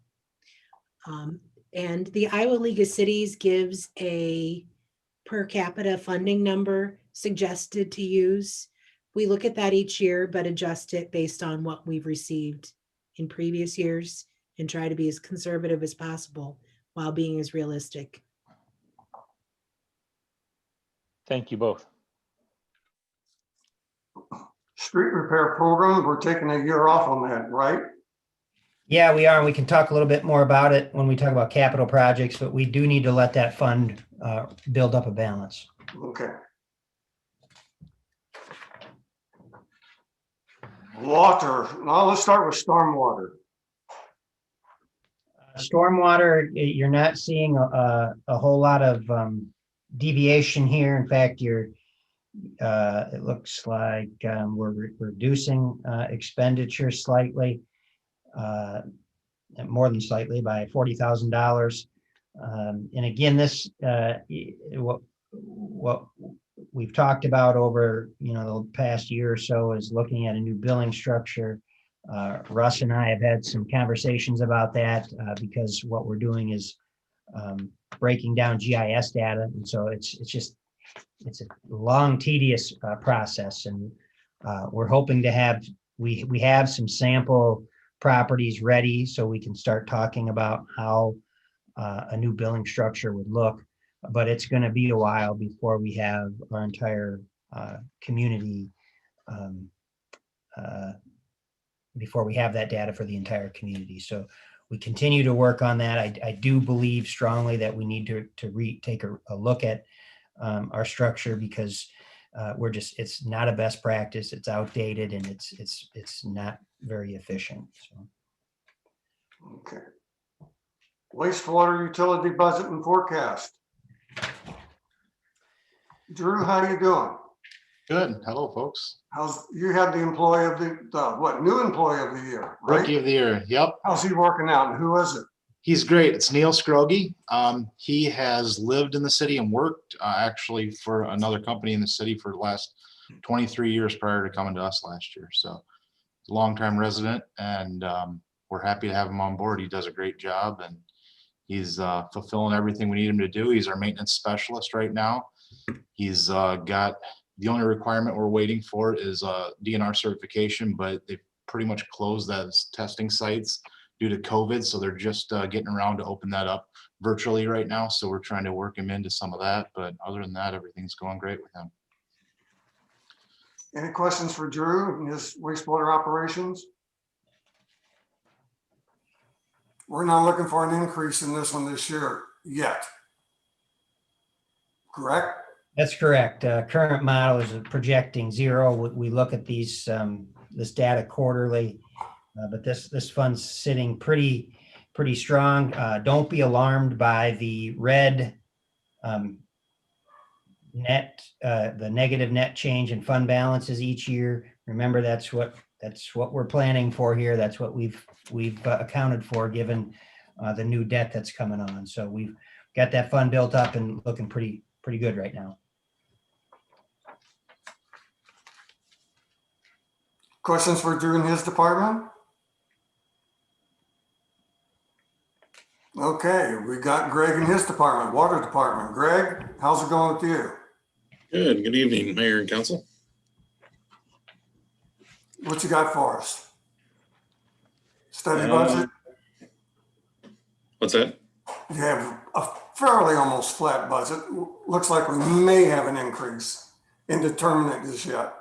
And the Iowa League of Cities gives a per capita funding number suggested to use. We look at that each year, but adjust it based on what we've received in previous years and try to be as conservative as possible while being as realistic. Thank you both. Street repair program, we're taking a year off on that, right? Yeah, we are. And we can talk a little bit more about it when we talk about capital projects, but we do need to let that fund build up a balance. Okay. Water. Now let's start with stormwater. Stormwater, you're not seeing a whole lot of deviation here. In fact, it looks like we're reducing expenditures slightly, more than slightly, by $40,000. And again, this what we've talked about over the past year or so is looking at a new billing structure. Russ and I have had some conversations about that because what we're doing is breaking down GIS data, and so it's a long, tedious process, and we're hoping to have we have some sample properties ready so we can start talking about how a new billing structure would look, but it's going to be a while before we have our entire community, before we have that data for the entire community. So we continue to work on that. I do believe strongly that we need to take a look at our structure, because it's not a best practice, it's outdated, and it's not very efficient. So. Okay. Wastewater utility budget and forecast. Drew, how you doing? Good. Hello, folks. You had the employee of new employee of the year, right? Rookie of the year. Yep. How's he working out, and who is it? He's great. It's Neil Scroggie. He has lived in the city and worked actually for another company in the city for the last 23 years prior to coming to us last year. So he's a long-time resident, and we're happy to have him on board. He does a great job, and he's fulfilling everything we need him to do. He's our maintenance specialist right now. He's got the only requirement we're waiting for is DNR certification, but they've pretty much closed those testing sites due to COVID. So they're just getting around to open that up virtually right now. So we're trying to work him into some of that. But other than that, everything's going great with him. Any questions for Drew and his wastewater operations? We're not looking for an increase in this one this year yet. Correct? That's correct. Current model is projecting 0. We look at these this data quarterly, but this fund's sitting pretty strong. Don't be alarmed by the red net, the negative net change in fund balances each year. Remember, that's what we're planning for here. That's what we've accounted for given the new debt that's coming on. So we've got that fund built up and looking pretty good right now. Questions for Drew in his department? Okay, we got Greg in his department, water department. Greg, how's it going with you? Good evening, Mayor and Council. What you got for us? Steady budget? What's that? You have a fairly almost flat budget. Looks like we may have an increase. Indeterminate as yet.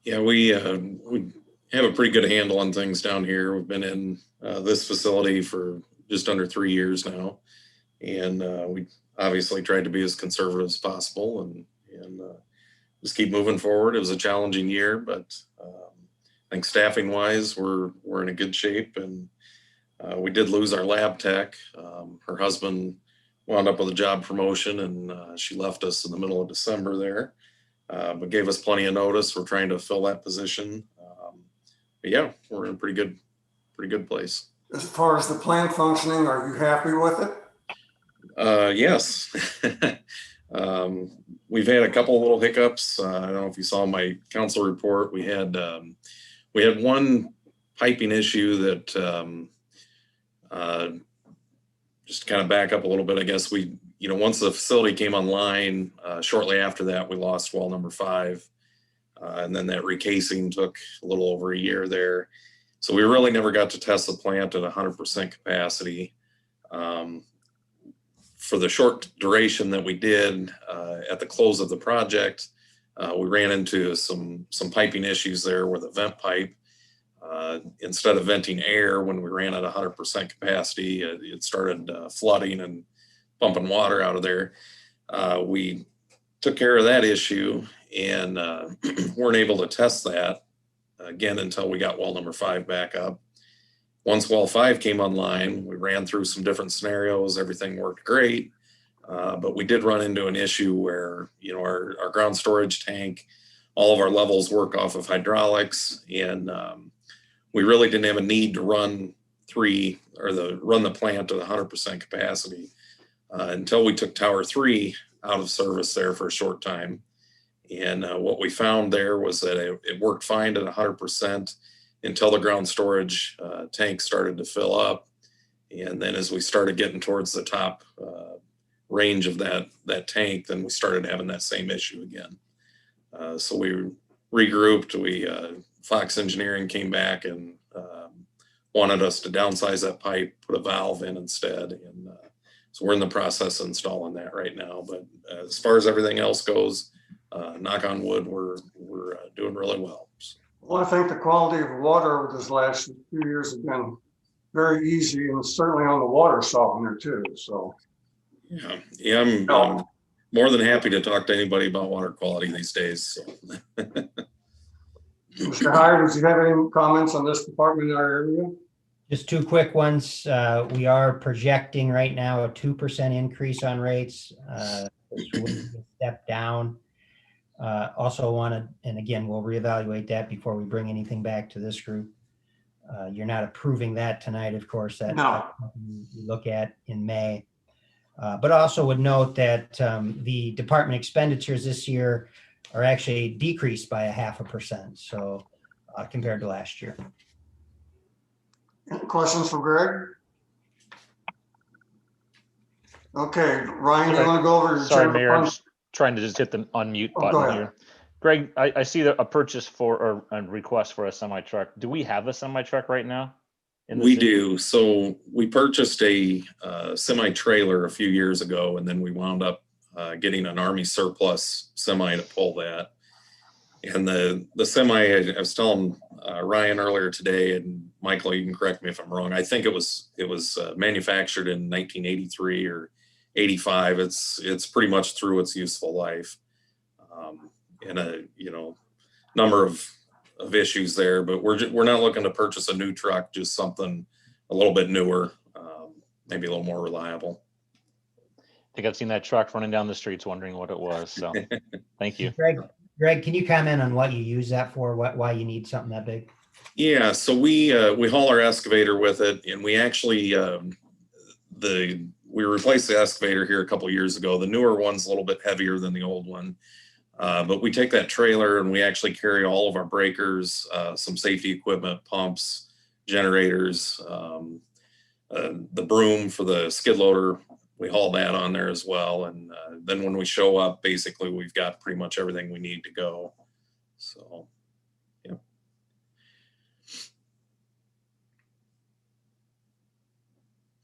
Yeah, we have a pretty good handle on things down here. We've been in this facility for just under 3 years now, and we obviously tried to be as conservative as possible and just keep moving forward. It was a challenging year, but I think staffing wise, we're in a good shape, and we did lose our lab tech. Her husband wound up with a job promotion, and she left us in the middle of December there. But gave us plenty of notice. We're trying to fill that position. But yeah, we're in a pretty good place. As far as the plant functioning, are you happy with it? Yes. We've had a couple little hiccups. I don't know if you saw my council report. We had one piping issue that just to kind of back up a little bit. I guess once the facility came online, shortly after that, we lost well number 5. And then that recasing took a little over a year there. So we really never got to test the plant at 100% capacity. For the short duration that we did at the close of the project, we ran into some piping issues there with a vent pipe. Instead of venting air when we ran at 100% capacity, it started flooding and pumping water out of there. We took care of that issue and weren't able to test that again until we got well number 5 back up. Once well 5 came online, we ran through some different scenarios. Everything worked great, but we did run into an issue where our ground storage tank, all of our levels work off of hydraulics, and we really didn't have a need to run the plant at 100% capacity until we took Tower 3 out of service there for a short time. And what we found there was that it worked fine at 100% until the ground storage tank started to fill up. And then as we started getting towards the top range of that tank, then we started having that same issue again. So we regrouped. Fox Engineering came back and wanted us to downsize that pipe, put a valve in instead. And so we're in the process of installing that right now. But as far as everything else goes, knock on wood, we're doing really well. Well, I think the quality of water over this last few years has been very easy, and certainly on the water softener too. So yeah, I'm more than happy to talk to anybody about water quality these days. So. Mr. Heyer, does you have any comments on this department in our area? Just 2 quick ones. We are projecting right now a 2% increase on rates, which would be a step down. Also wanted, and again, we'll reevaluate that before we bring anything back to this group. You're not approving that tonight, of course. That's something we look at in May. But also would note that the department expenditures this year are actually decreased by 0.5%. So compared to last year. Any questions for Greg? Okay, Ryan, you want to go over your Sorry, Mayor, I'm fund? just trying to just hit the unmute Go button ahead. here. Greg, I see a purchase or a request for a semi-truck. Do we have a semi-truck right now? We do. So we purchased a semi-trailer a few years ago, and then we wound up getting an Army surplus semi to pull that. And the semi, I was telling Ryan earlier today, and Michael, you can correct me if I'm wrong. I think it was manufactured in 1983 or 85. It's pretty much through its useful life, and a number of issues there. But we're not looking to purchase a new truck, just something a little bit newer, maybe a little more reliable. I think I've seen that truck running down the streets, wondering what it was. So, thank you, Greg. Can you comment on what you use that for? Why you need something that big? Yeah, so we haul our excavator with it, and we actually we replaced the excavator here a couple years ago. The newer one's a little bit heavier than the old one, but we take that trailer and we actually carry all of our breakers, some safety equipment, pumps, generators, the broom for the skid loader. We haul that on there as well, and then when we show up, basically we've got pretty much everything we need to go. So.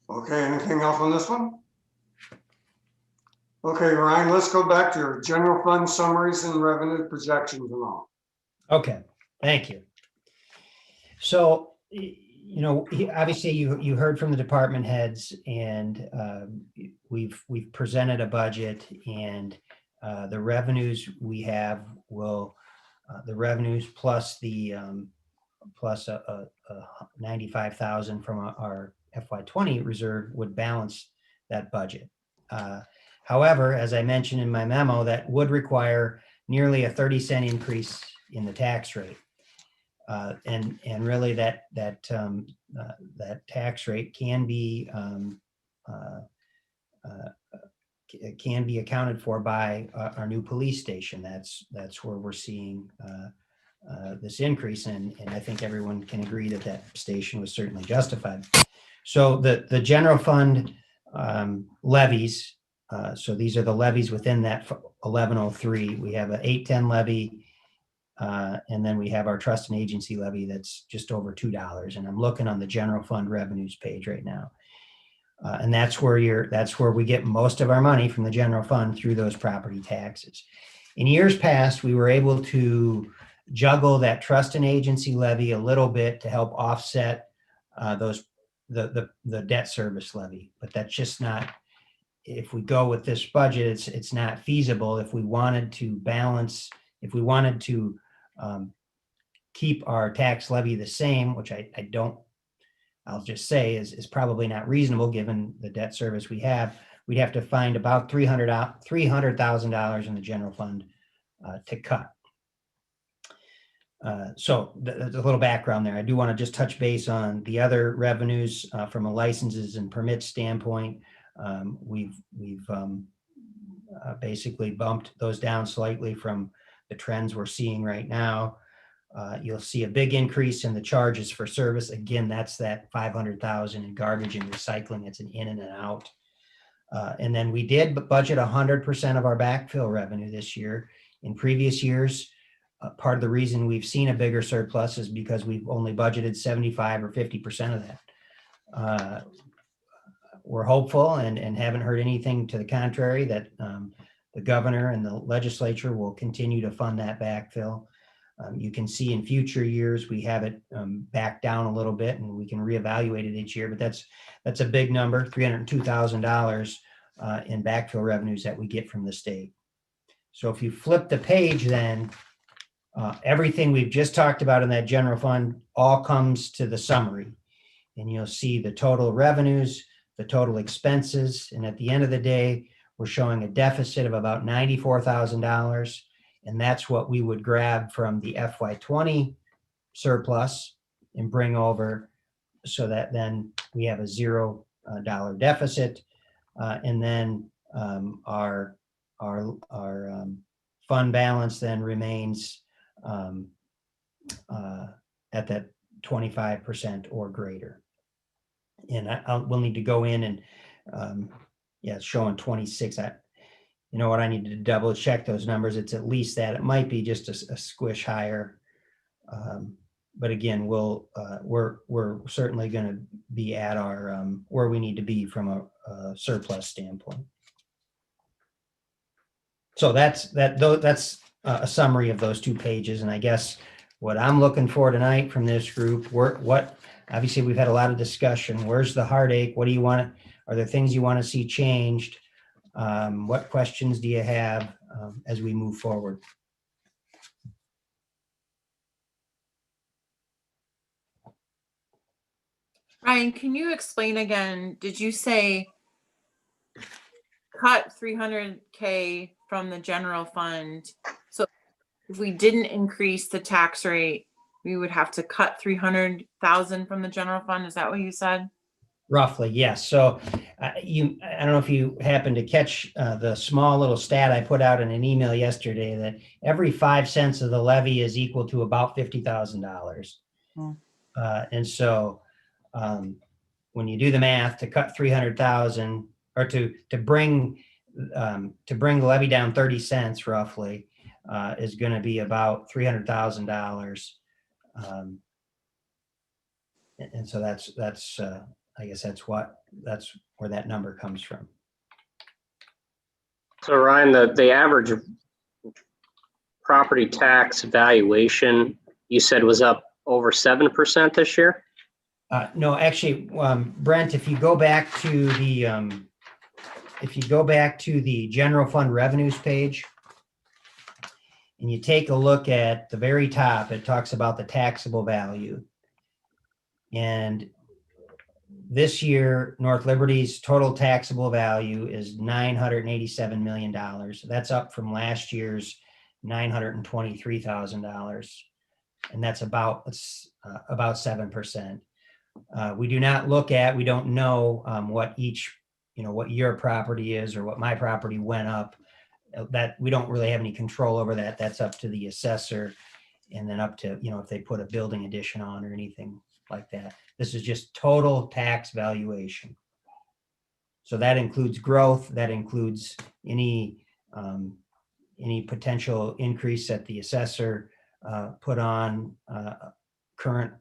Okay, anything else on this one? Okay, Ryan, let's go back to your general fund summaries and revenue projections and all. Okay, thank you. So, obviously you heard from the department heads, and we've presented a budget, and the revenues we have will the revenues plus the plus a 95,000 from our FY20 reserve would balance that budget. However, as I mentioned in my memo, that would require nearly a 30-cent increase in the tax rate. And really that tax rate can be can be accounted for by our new police station. That's where we're seeing this increase, and I think everyone can agree that that station was certainly justified. So the general fund levies, so these are the levies within that 1103. We have an 810 levy, and then we have our trust and agency levy that's just over $2. And I'm looking on the general fund revenues page right now. And that's where we get most of our money from the general fund through those property taxes. In years past, we were able to juggle that trust and agency levy a little bit to help offset the debt service levy, but that's just not, if we go with this budget, it's not feasible. If we wanted to balance, if we wanted to keep our tax levy the same, which I'll just say is probably not reasonable given the debt service we have, we'd have to find about $300,000 in the general fund to cut. So there's a little background there. I do want to just touch base on the other revenues from a licenses and permits standpoint. We've basically bumped those down slightly from the trends we're seeing right now. You'll see a big increase in the charges for service. Again, that's that 500,000 in garbage and recycling. It's an in and an out. And then we did budget 100% of our backfill revenue this year. In previous years, part of the reason we've seen a bigger surplus is because we've only budgeted 75 or 50% of that. We're hopeful and haven't heard anything to the contrary that the governor and the legislature will continue to fund that backfill. You can see in future years, we have it back down a little bit and we can reevaluate it each year, but that's a big number, $302,000 in backfill revenues that we get from the state. So if you flip the page, then everything we've just talked about in that general fund all comes to the summary, and you'll see the total revenues, the total expenses, and at the end of the day, we're showing a deficit of about $94,000. And that's what we would grab from the FY20 surplus and bring over so that then we have a $0 deficit. And then our fund balance then remains at that 25% or greater. And we'll need to go in and it's showing 26. You know what, I need to double check those numbers. It's at least that. It might be just a squish higher. But again, we're certainly going to be at our where we need to be from a surplus standpoint. So that's a summary of those two pages. And I guess what I'm looking for tonight from this group, obviously we've had a lot of discussion. Where's the heartache? What do you want? Are there things you want to see changed? What questions do you have as we move forward? Ryan, can you explain again? Did you say cut 300K from the general fund? So if we didn't increase the tax rate, we would have to cut 300,000 from the general fund. Is that what you said? Roughly, yes. So I don't know if you happened to catch the small little stat I put out in an email yesterday that every 5 cents of the levy is equal to about $50,000. And so when you do the math to cut 300,000 or to bring the levy down 30 cents roughly is going to be about $300,000. And so that's I guess that's where that number comes from. So Ryan, the average property tax valuation you said was up over 7% this year? No, actually, Brent, if you go back to the general fund revenues page and you take a look at the very top, it talks about the taxable value. And this year, North Liberty's total taxable value is $987 million. That's up from last year's $923,000. And that's about 7%. We don't know what each what your property is or what my property went up. That we don't really have any control over that. That's up to the assessor, and then up to, if they put a building addition on or anything like that. This is just total tax valuation. So that includes growth, that includes any potential increase that the assessor put on current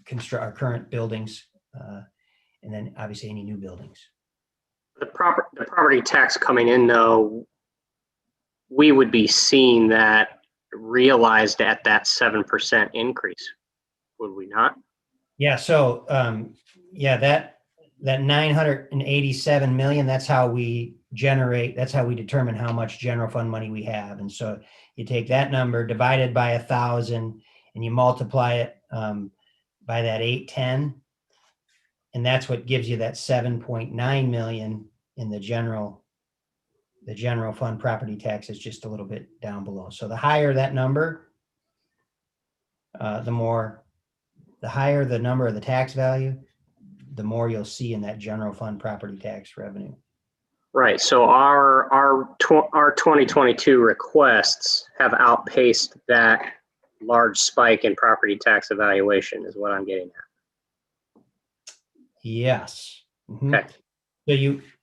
current buildings, and then obviously any new buildings. The property tax coming in, though, we would be seeing that realized at that 7% increase, would we not? Yeah. So that 987 million, that's how we determine how much general fund money we have. And so you take that number divided by 1,000 and you multiply it by that 810. And that's what gives you that 7.9 million in the general fund property tax is just a little bit down below. So the higher that number, the higher the number of the tax value, the more you'll see in that general fund property tax revenue. Right. So our 2022 requests have outpaced that large spike in property tax evaluation, is what I'm getting at. Yes. Mm-hmm. Okay.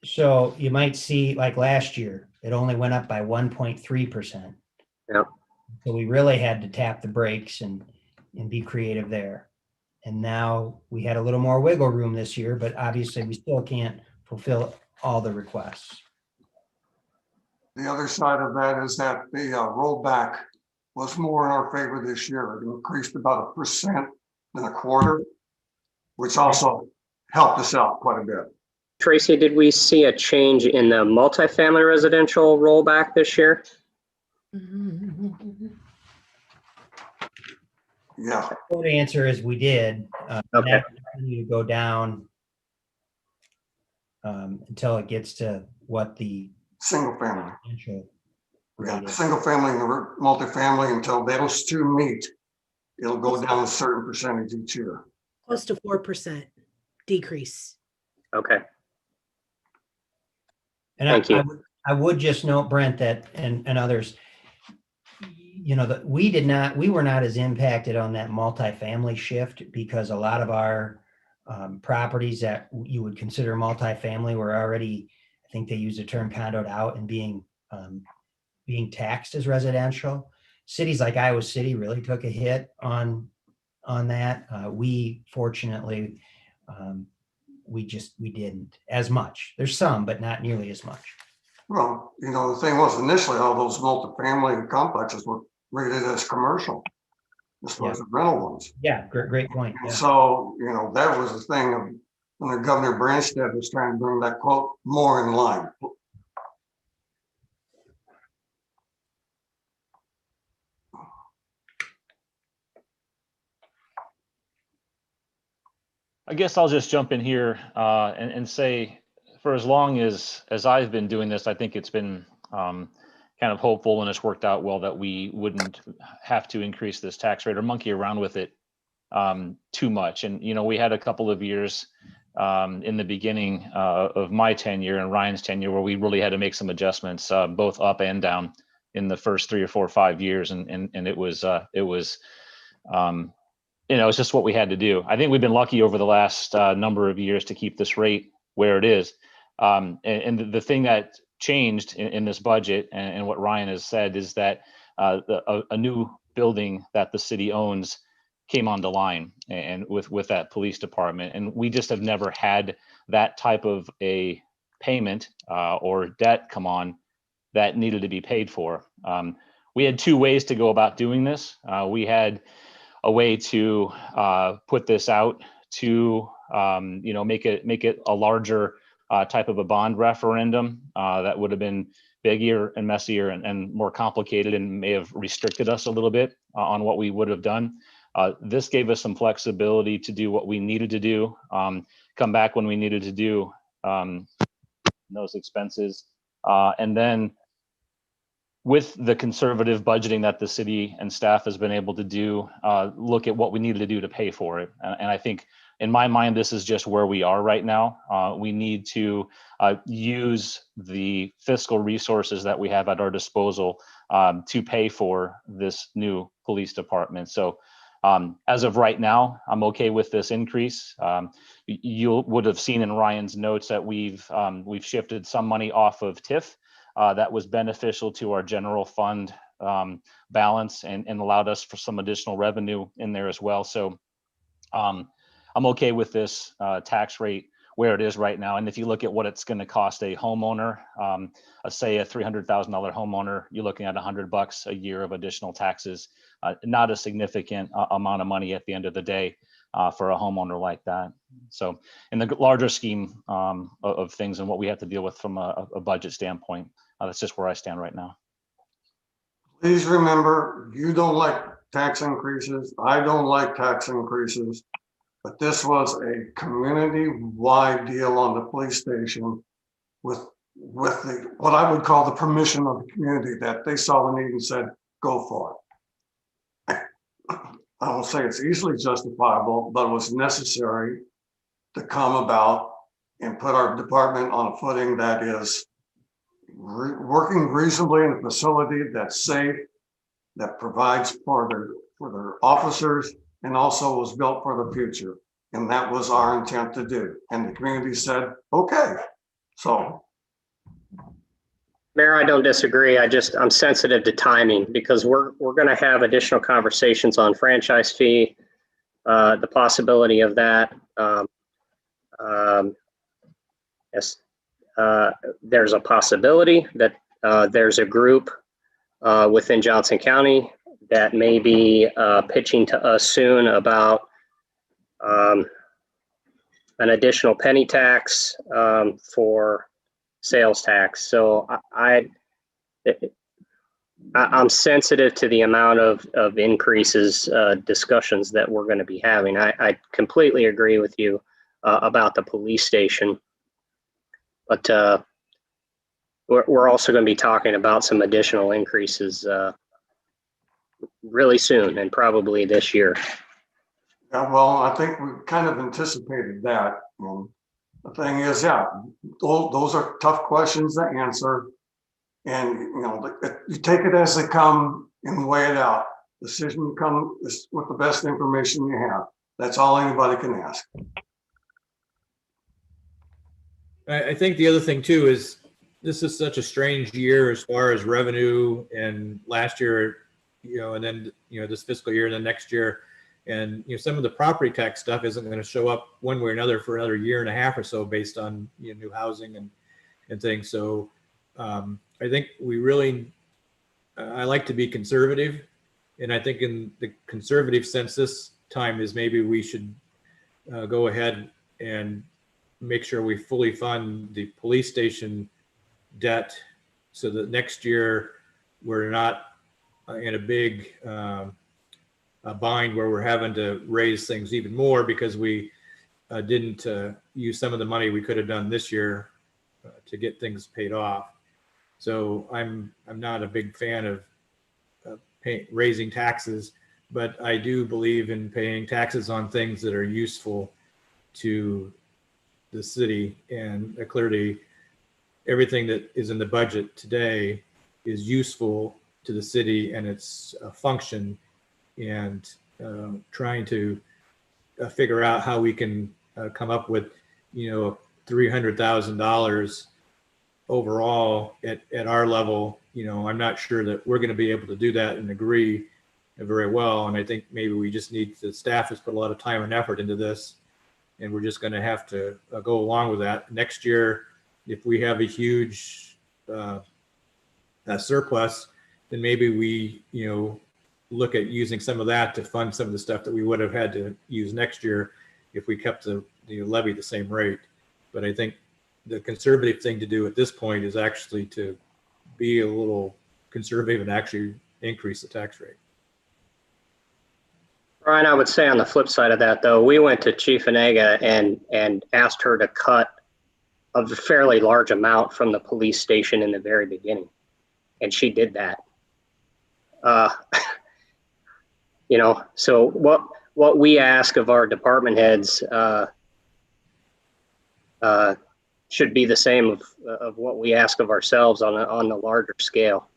So you might see, like last year, it only went up by 1.3%. Yep. So we really had to tap the brakes and be creative there. And now we had a little more wiggle room this year, but obviously we still can't fulfill all the requests. The other side of that is that the rollback was more in our favor this year. It increased about 1.25%, which also helped us out quite a bit. Tracy, did we see a change in the multifamily residential rollback this year? Yeah. The short answer is we did. Okay. That will continue to go down until it gets to what the single family. Yeah, single family and multifamily, until those two meet, it'll go down a certain percentage each year. Close to 4% decrease. Okay. And Thank you. I would just note, Brent, that and others, that we were not as impacted on that multifamily shift because a lot of our properties that you would consider multifamily were already, I think they use the term condoed out and being taxed as residential. Cities like Iowa City really took a hit on that. We fortunately, we didn't as much. There's some, but not nearly as much. Well, the thing was initially all those multifamily complexes were rated as commercial as far as the rental ones. Yeah, great point. Yeah. So, that was the thing of when Governor Branstad was trying to bring that quote more in line. I guess I'll just jump in here and say, for as long as I've been doing this, I think it's been kind of hopeful, and it's worked out well that we wouldn't have to increase this tax rate or monkey around with it too much. And we had a couple of years in the beginning of my tenure and Ryan's tenure where we really had to make some adjustments, both up and down, in the first 3 or 4 or 5 years, and it was it's just what we had to do. I think we've been lucky over the last number of years to keep this rate where it is. And the thing that changed in this budget, and what Ryan has said, is that a new building that the city owns came on the line, and with that police department. And we just have never had that type of a payment or debt come on that needed to be paid for. We had 2 ways to go about doing this. We had a way to put this out to make it a larger type of a bond referendum that would have been bigger and messier and more complicated, and may have restricted us a little bit on what we would have done. This gave us some flexibility to do what we needed to do, come back when we needed to do those expenses, and then with the conservative budgeting that the city and staff has been able to do, look at what we needed to do to pay for it. And I think, in my mind, this is just where we are right now. We need to use the fiscal resources that we have at our disposal to pay for this new police department. So as of right now, I'm okay with this increase. You would have seen in Ryan's notes that we've shifted some money off of TIF that was beneficial to our general fund balance and allowed us for some additional revenue in there as well. So I'm okay with this tax rate where it is right now. And if you look at what it's going to cost a homeowner, say a $300,000 homeowner, you're looking at $100 a year of additional taxes. Not a significant amount of money at the end of the day for a homeowner like that. So in the larger scheme of things and what we have to deal with from a budget standpoint, that's just where I stand right now. Please remember, you don't like tax increases. I don't like tax increases. But this was a community-wide deal on the police station with the what I would call the permission of the community, that they saw the need and said, go for it. I won't say it's easily justifiable, but it was necessary to come about and put our department on a footing that is working reasonably in a facility that's safe, that provides for their officers, and also was built for the future. And that was our intent to do. And the community said, okay. So. Mayor, I don't disagree. I'm sensitive to timing because we're going to have additional conversations on franchise fee, the possibility of that. Yes, there's a possibility that there's a group within Johnson County that may be pitching to us soon about an additional penny tax for sales tax. So I'm sensitive to the amount of increases, discussions that we're going to be having. I completely agree with you about the police station, but we're also going to be talking about some additional increases really soon, and probably this year. Yeah, well, I think we kind of anticipated that. The thing is, yeah, those are tough questions to answer. And, you take it as they come and weigh it out. Decision comes with the best information you have. That's all anybody can ask. I think the other thing too is this is such a strange year as far as revenue, and last year, and then, this fiscal year and then next year. And, some of the property tax stuff isn't going to show up one way or another for another year and a half or so based on new housing and things. So I think we really, I like to be conservative. And I think in the conservative sense, this time is maybe we should go ahead and make sure we fully fund the police station debt so that next year we're not in a big bind where we're having to raise things even more because we didn't use some of the money we could have done this year to get things paid off. So I'm not a big fan of raising taxes, but I do believe in paying taxes on things that are useful to the city. And clearly everything that is in the budget today is useful to the city and its function, and trying to figure out how we can come up with, $300,000 overall at our level. I'm not sure that we're going to be able to do that and agree very well. And I think maybe we just need, the staff has put a lot of time and effort into this, and we're just going to have to go along with that. Next year, if we have a huge surplus, then maybe we, look at using some of that to fund some of the stuff that we would have had to use next year if we kept the levy the same rate. But I think the conservative thing to do at this point is actually to be a little conservative and actually increase the tax rate. Brian, I would say on the flip side of that, though, we went to Chief Inega and asked her to cut a fairly large amount from the police station in the very beginning, and she did that. So what we ask of our department heads should be the same of what we ask of ourselves on the larger scale.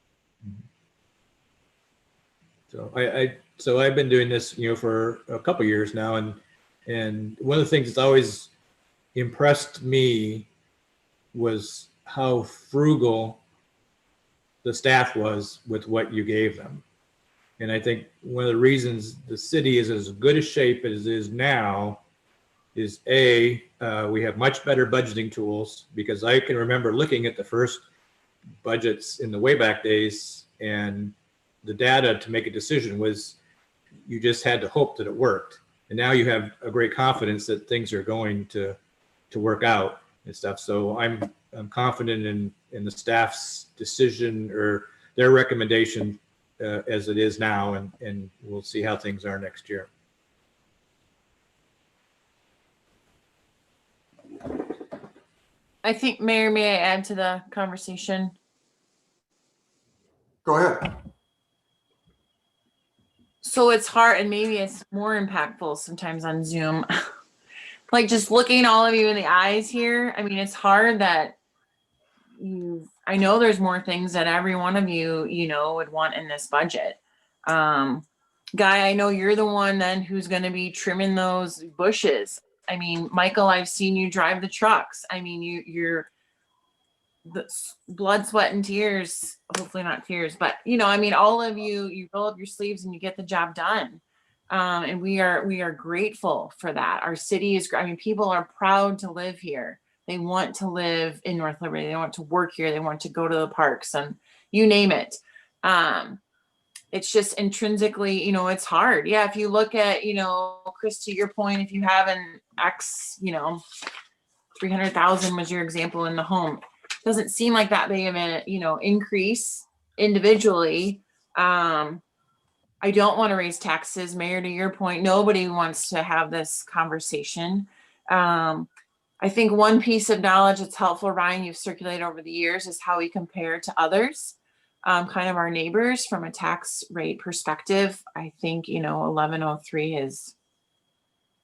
So I've been doing this, for a couple of years now, and one of the things that's always impressed me was how frugal the staff was with what you gave them. And I think one of the reasons the city is as good a shape as it is now is we have much better budgeting tools, because I can remember looking at the first budgets in the way back days, and the data to make a decision was you just had to hope that it worked. And now you have a great confidence that things are going to work out and stuff. So I'm confident in the staff's decision or their recommendation as it is now, and we'll see how things are next year. I think, Mayor, may I add to the conversation? Go ahead. So it's hard, and maybe it's more impactful sometimes on Zoom. Like just looking all of you in the eyes here. I mean, it's hard that I know there's more things that every one of you, would want in this budget. Guy, I know you're the one then who's going to be trimming those bushes. I mean, Michael, I've seen you drive the trucks. I mean, you're the blood, sweat, and tears, hopefully not tears, but I mean, all of you roll up your sleeves and you get the job done. And we are grateful for that. Our city is, people are proud to live here. They want to live in North Liberty. They want to work here. They want to go to the parks and you name it. It's just intrinsically, it's hard. Yeah. If you look at, Chris, to your point, if you have an X, 300,000 was your example in the home, doesn't seem like that big of an, increase individually. I don't want to raise taxes, Mayor, to your point. Nobody wants to have this conversation. I think one piece of knowledge that's helpful, Ryan, you've circulated over the years, is how we compare to others, kind of our neighbors from a tax rate perspective. I think, 1103 is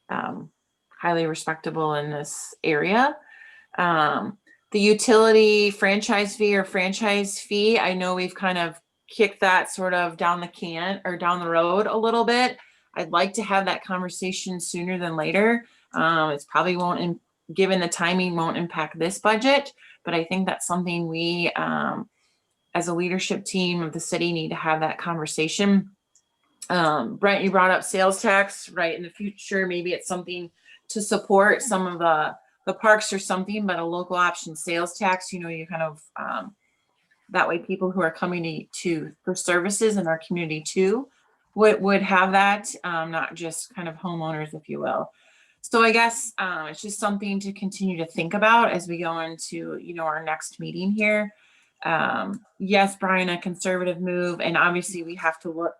highly respectable in this area. The utility franchise fee or franchise fee, I know we've kind of kicked that sort of down the road a little bit. I'd like to have that conversation sooner than later. It's probably won't, given the timing, won't impact this budget, but I think that's something we, as a leadership team of the city, need to have that conversation. Brent, you brought up sales tax, right? In the future, maybe it's something to support some of the parks or something, but a local option sales tax, you kind of, that way people who are coming for services in our community too would have that, not just kind of homeowners, if you will. So I guess it's just something to continue to think about as we go into, our next meeting here. Yes, Brian, a conservative move, and obviously we have to look,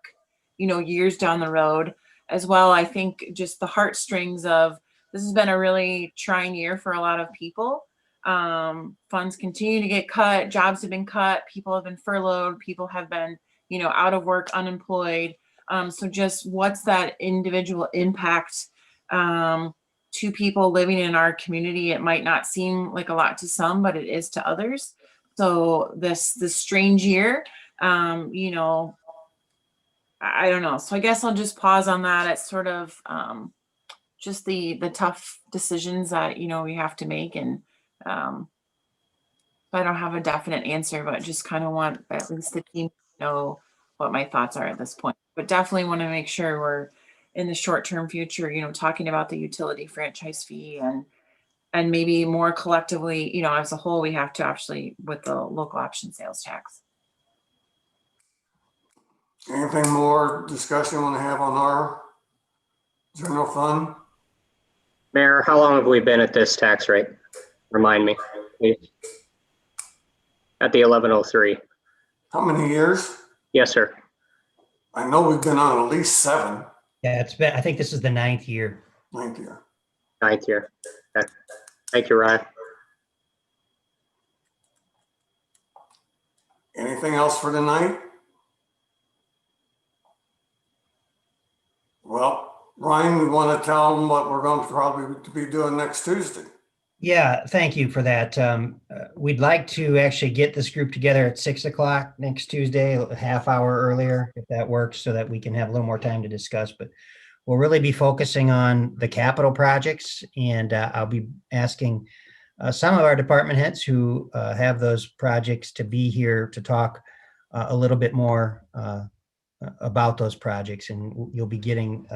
years down the road as well. I think just the heartstrings of this has been a really trying year for a lot of people. Funds continue to get cut, jobs have been cut, people have been furloughed, people have been, out of work, unemployed. So just what's that individual impact to people living in our community? It might not seem like a lot to some, but it is to others. So this strange year, I don't know. So I guess I'll just pause on that. It's sort of just the tough decisions that, we have to make. And I don't have a definite answer, but just kind of want at least the team to know what my thoughts are at this point. But definitely want to make sure we're in the short-term future, talking about the utility franchise fee and maybe more collectively, as a whole, we have to actually with the local option sales tax. Anything more discussion you want to have on our general fund? Mayor, how long have we been at this tax rate? Remind me, please. At the 1103. How many years? Yes, sir. I know we've been on at least 7. Yeah, it's been, I think this is the 9th year. 9th year. 9th year. Okay. Thank you, Ryan. Anything else for tonight? Well, Ryan. Ryan, we want to tell them what we're going to probably be doing next Tuesday. Yeah, thank you for that. We'd like to actually get this group together at 6 o'clock next Tuesday, a half hour earlier, if that works, so that we can have a little more time to discuss. But we'll really be focusing on the capital projects, and I'll be asking some of our department heads who have those projects to be here to talk a little bit more about those projects. And you'll be getting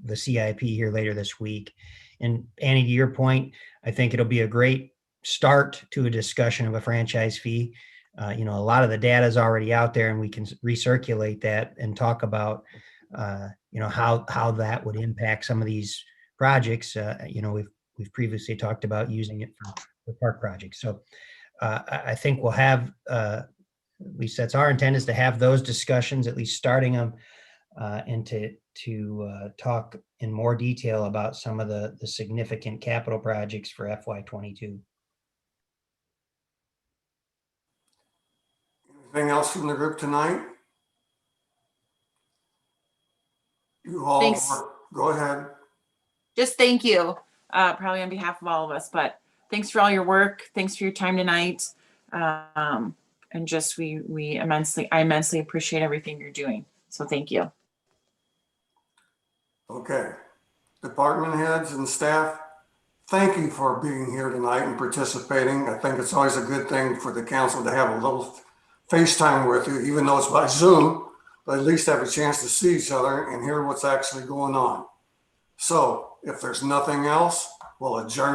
the CIP here later this week. And Annie, to your point, I think it'll be a great start to a discussion of a franchise fee. A lot of the data is already out there, and we can recirculate that and talk about, how that would impact some of these projects. We've previously talked about using it for park projects. So I think we'll have, at least that's our intent, is to have those discussions, at least starting them, and to talk in more detail about some of the significant capital projects for FY22. Anything else from the group tonight? You all, Thanks. go ahead. Just thank you, probably on behalf of all of us, but thanks for all your work. Thanks for your time tonight. And just I immensely appreciate everything you're doing. So thank you. Okay. Department heads and staff, thank you for being here tonight and participating. I think it's always a good thing for the council to have a little FaceTime with you, even though it's by Zoom, but at least have a chance to see each other and hear what's actually going on. So if there's nothing else, we'll adjourn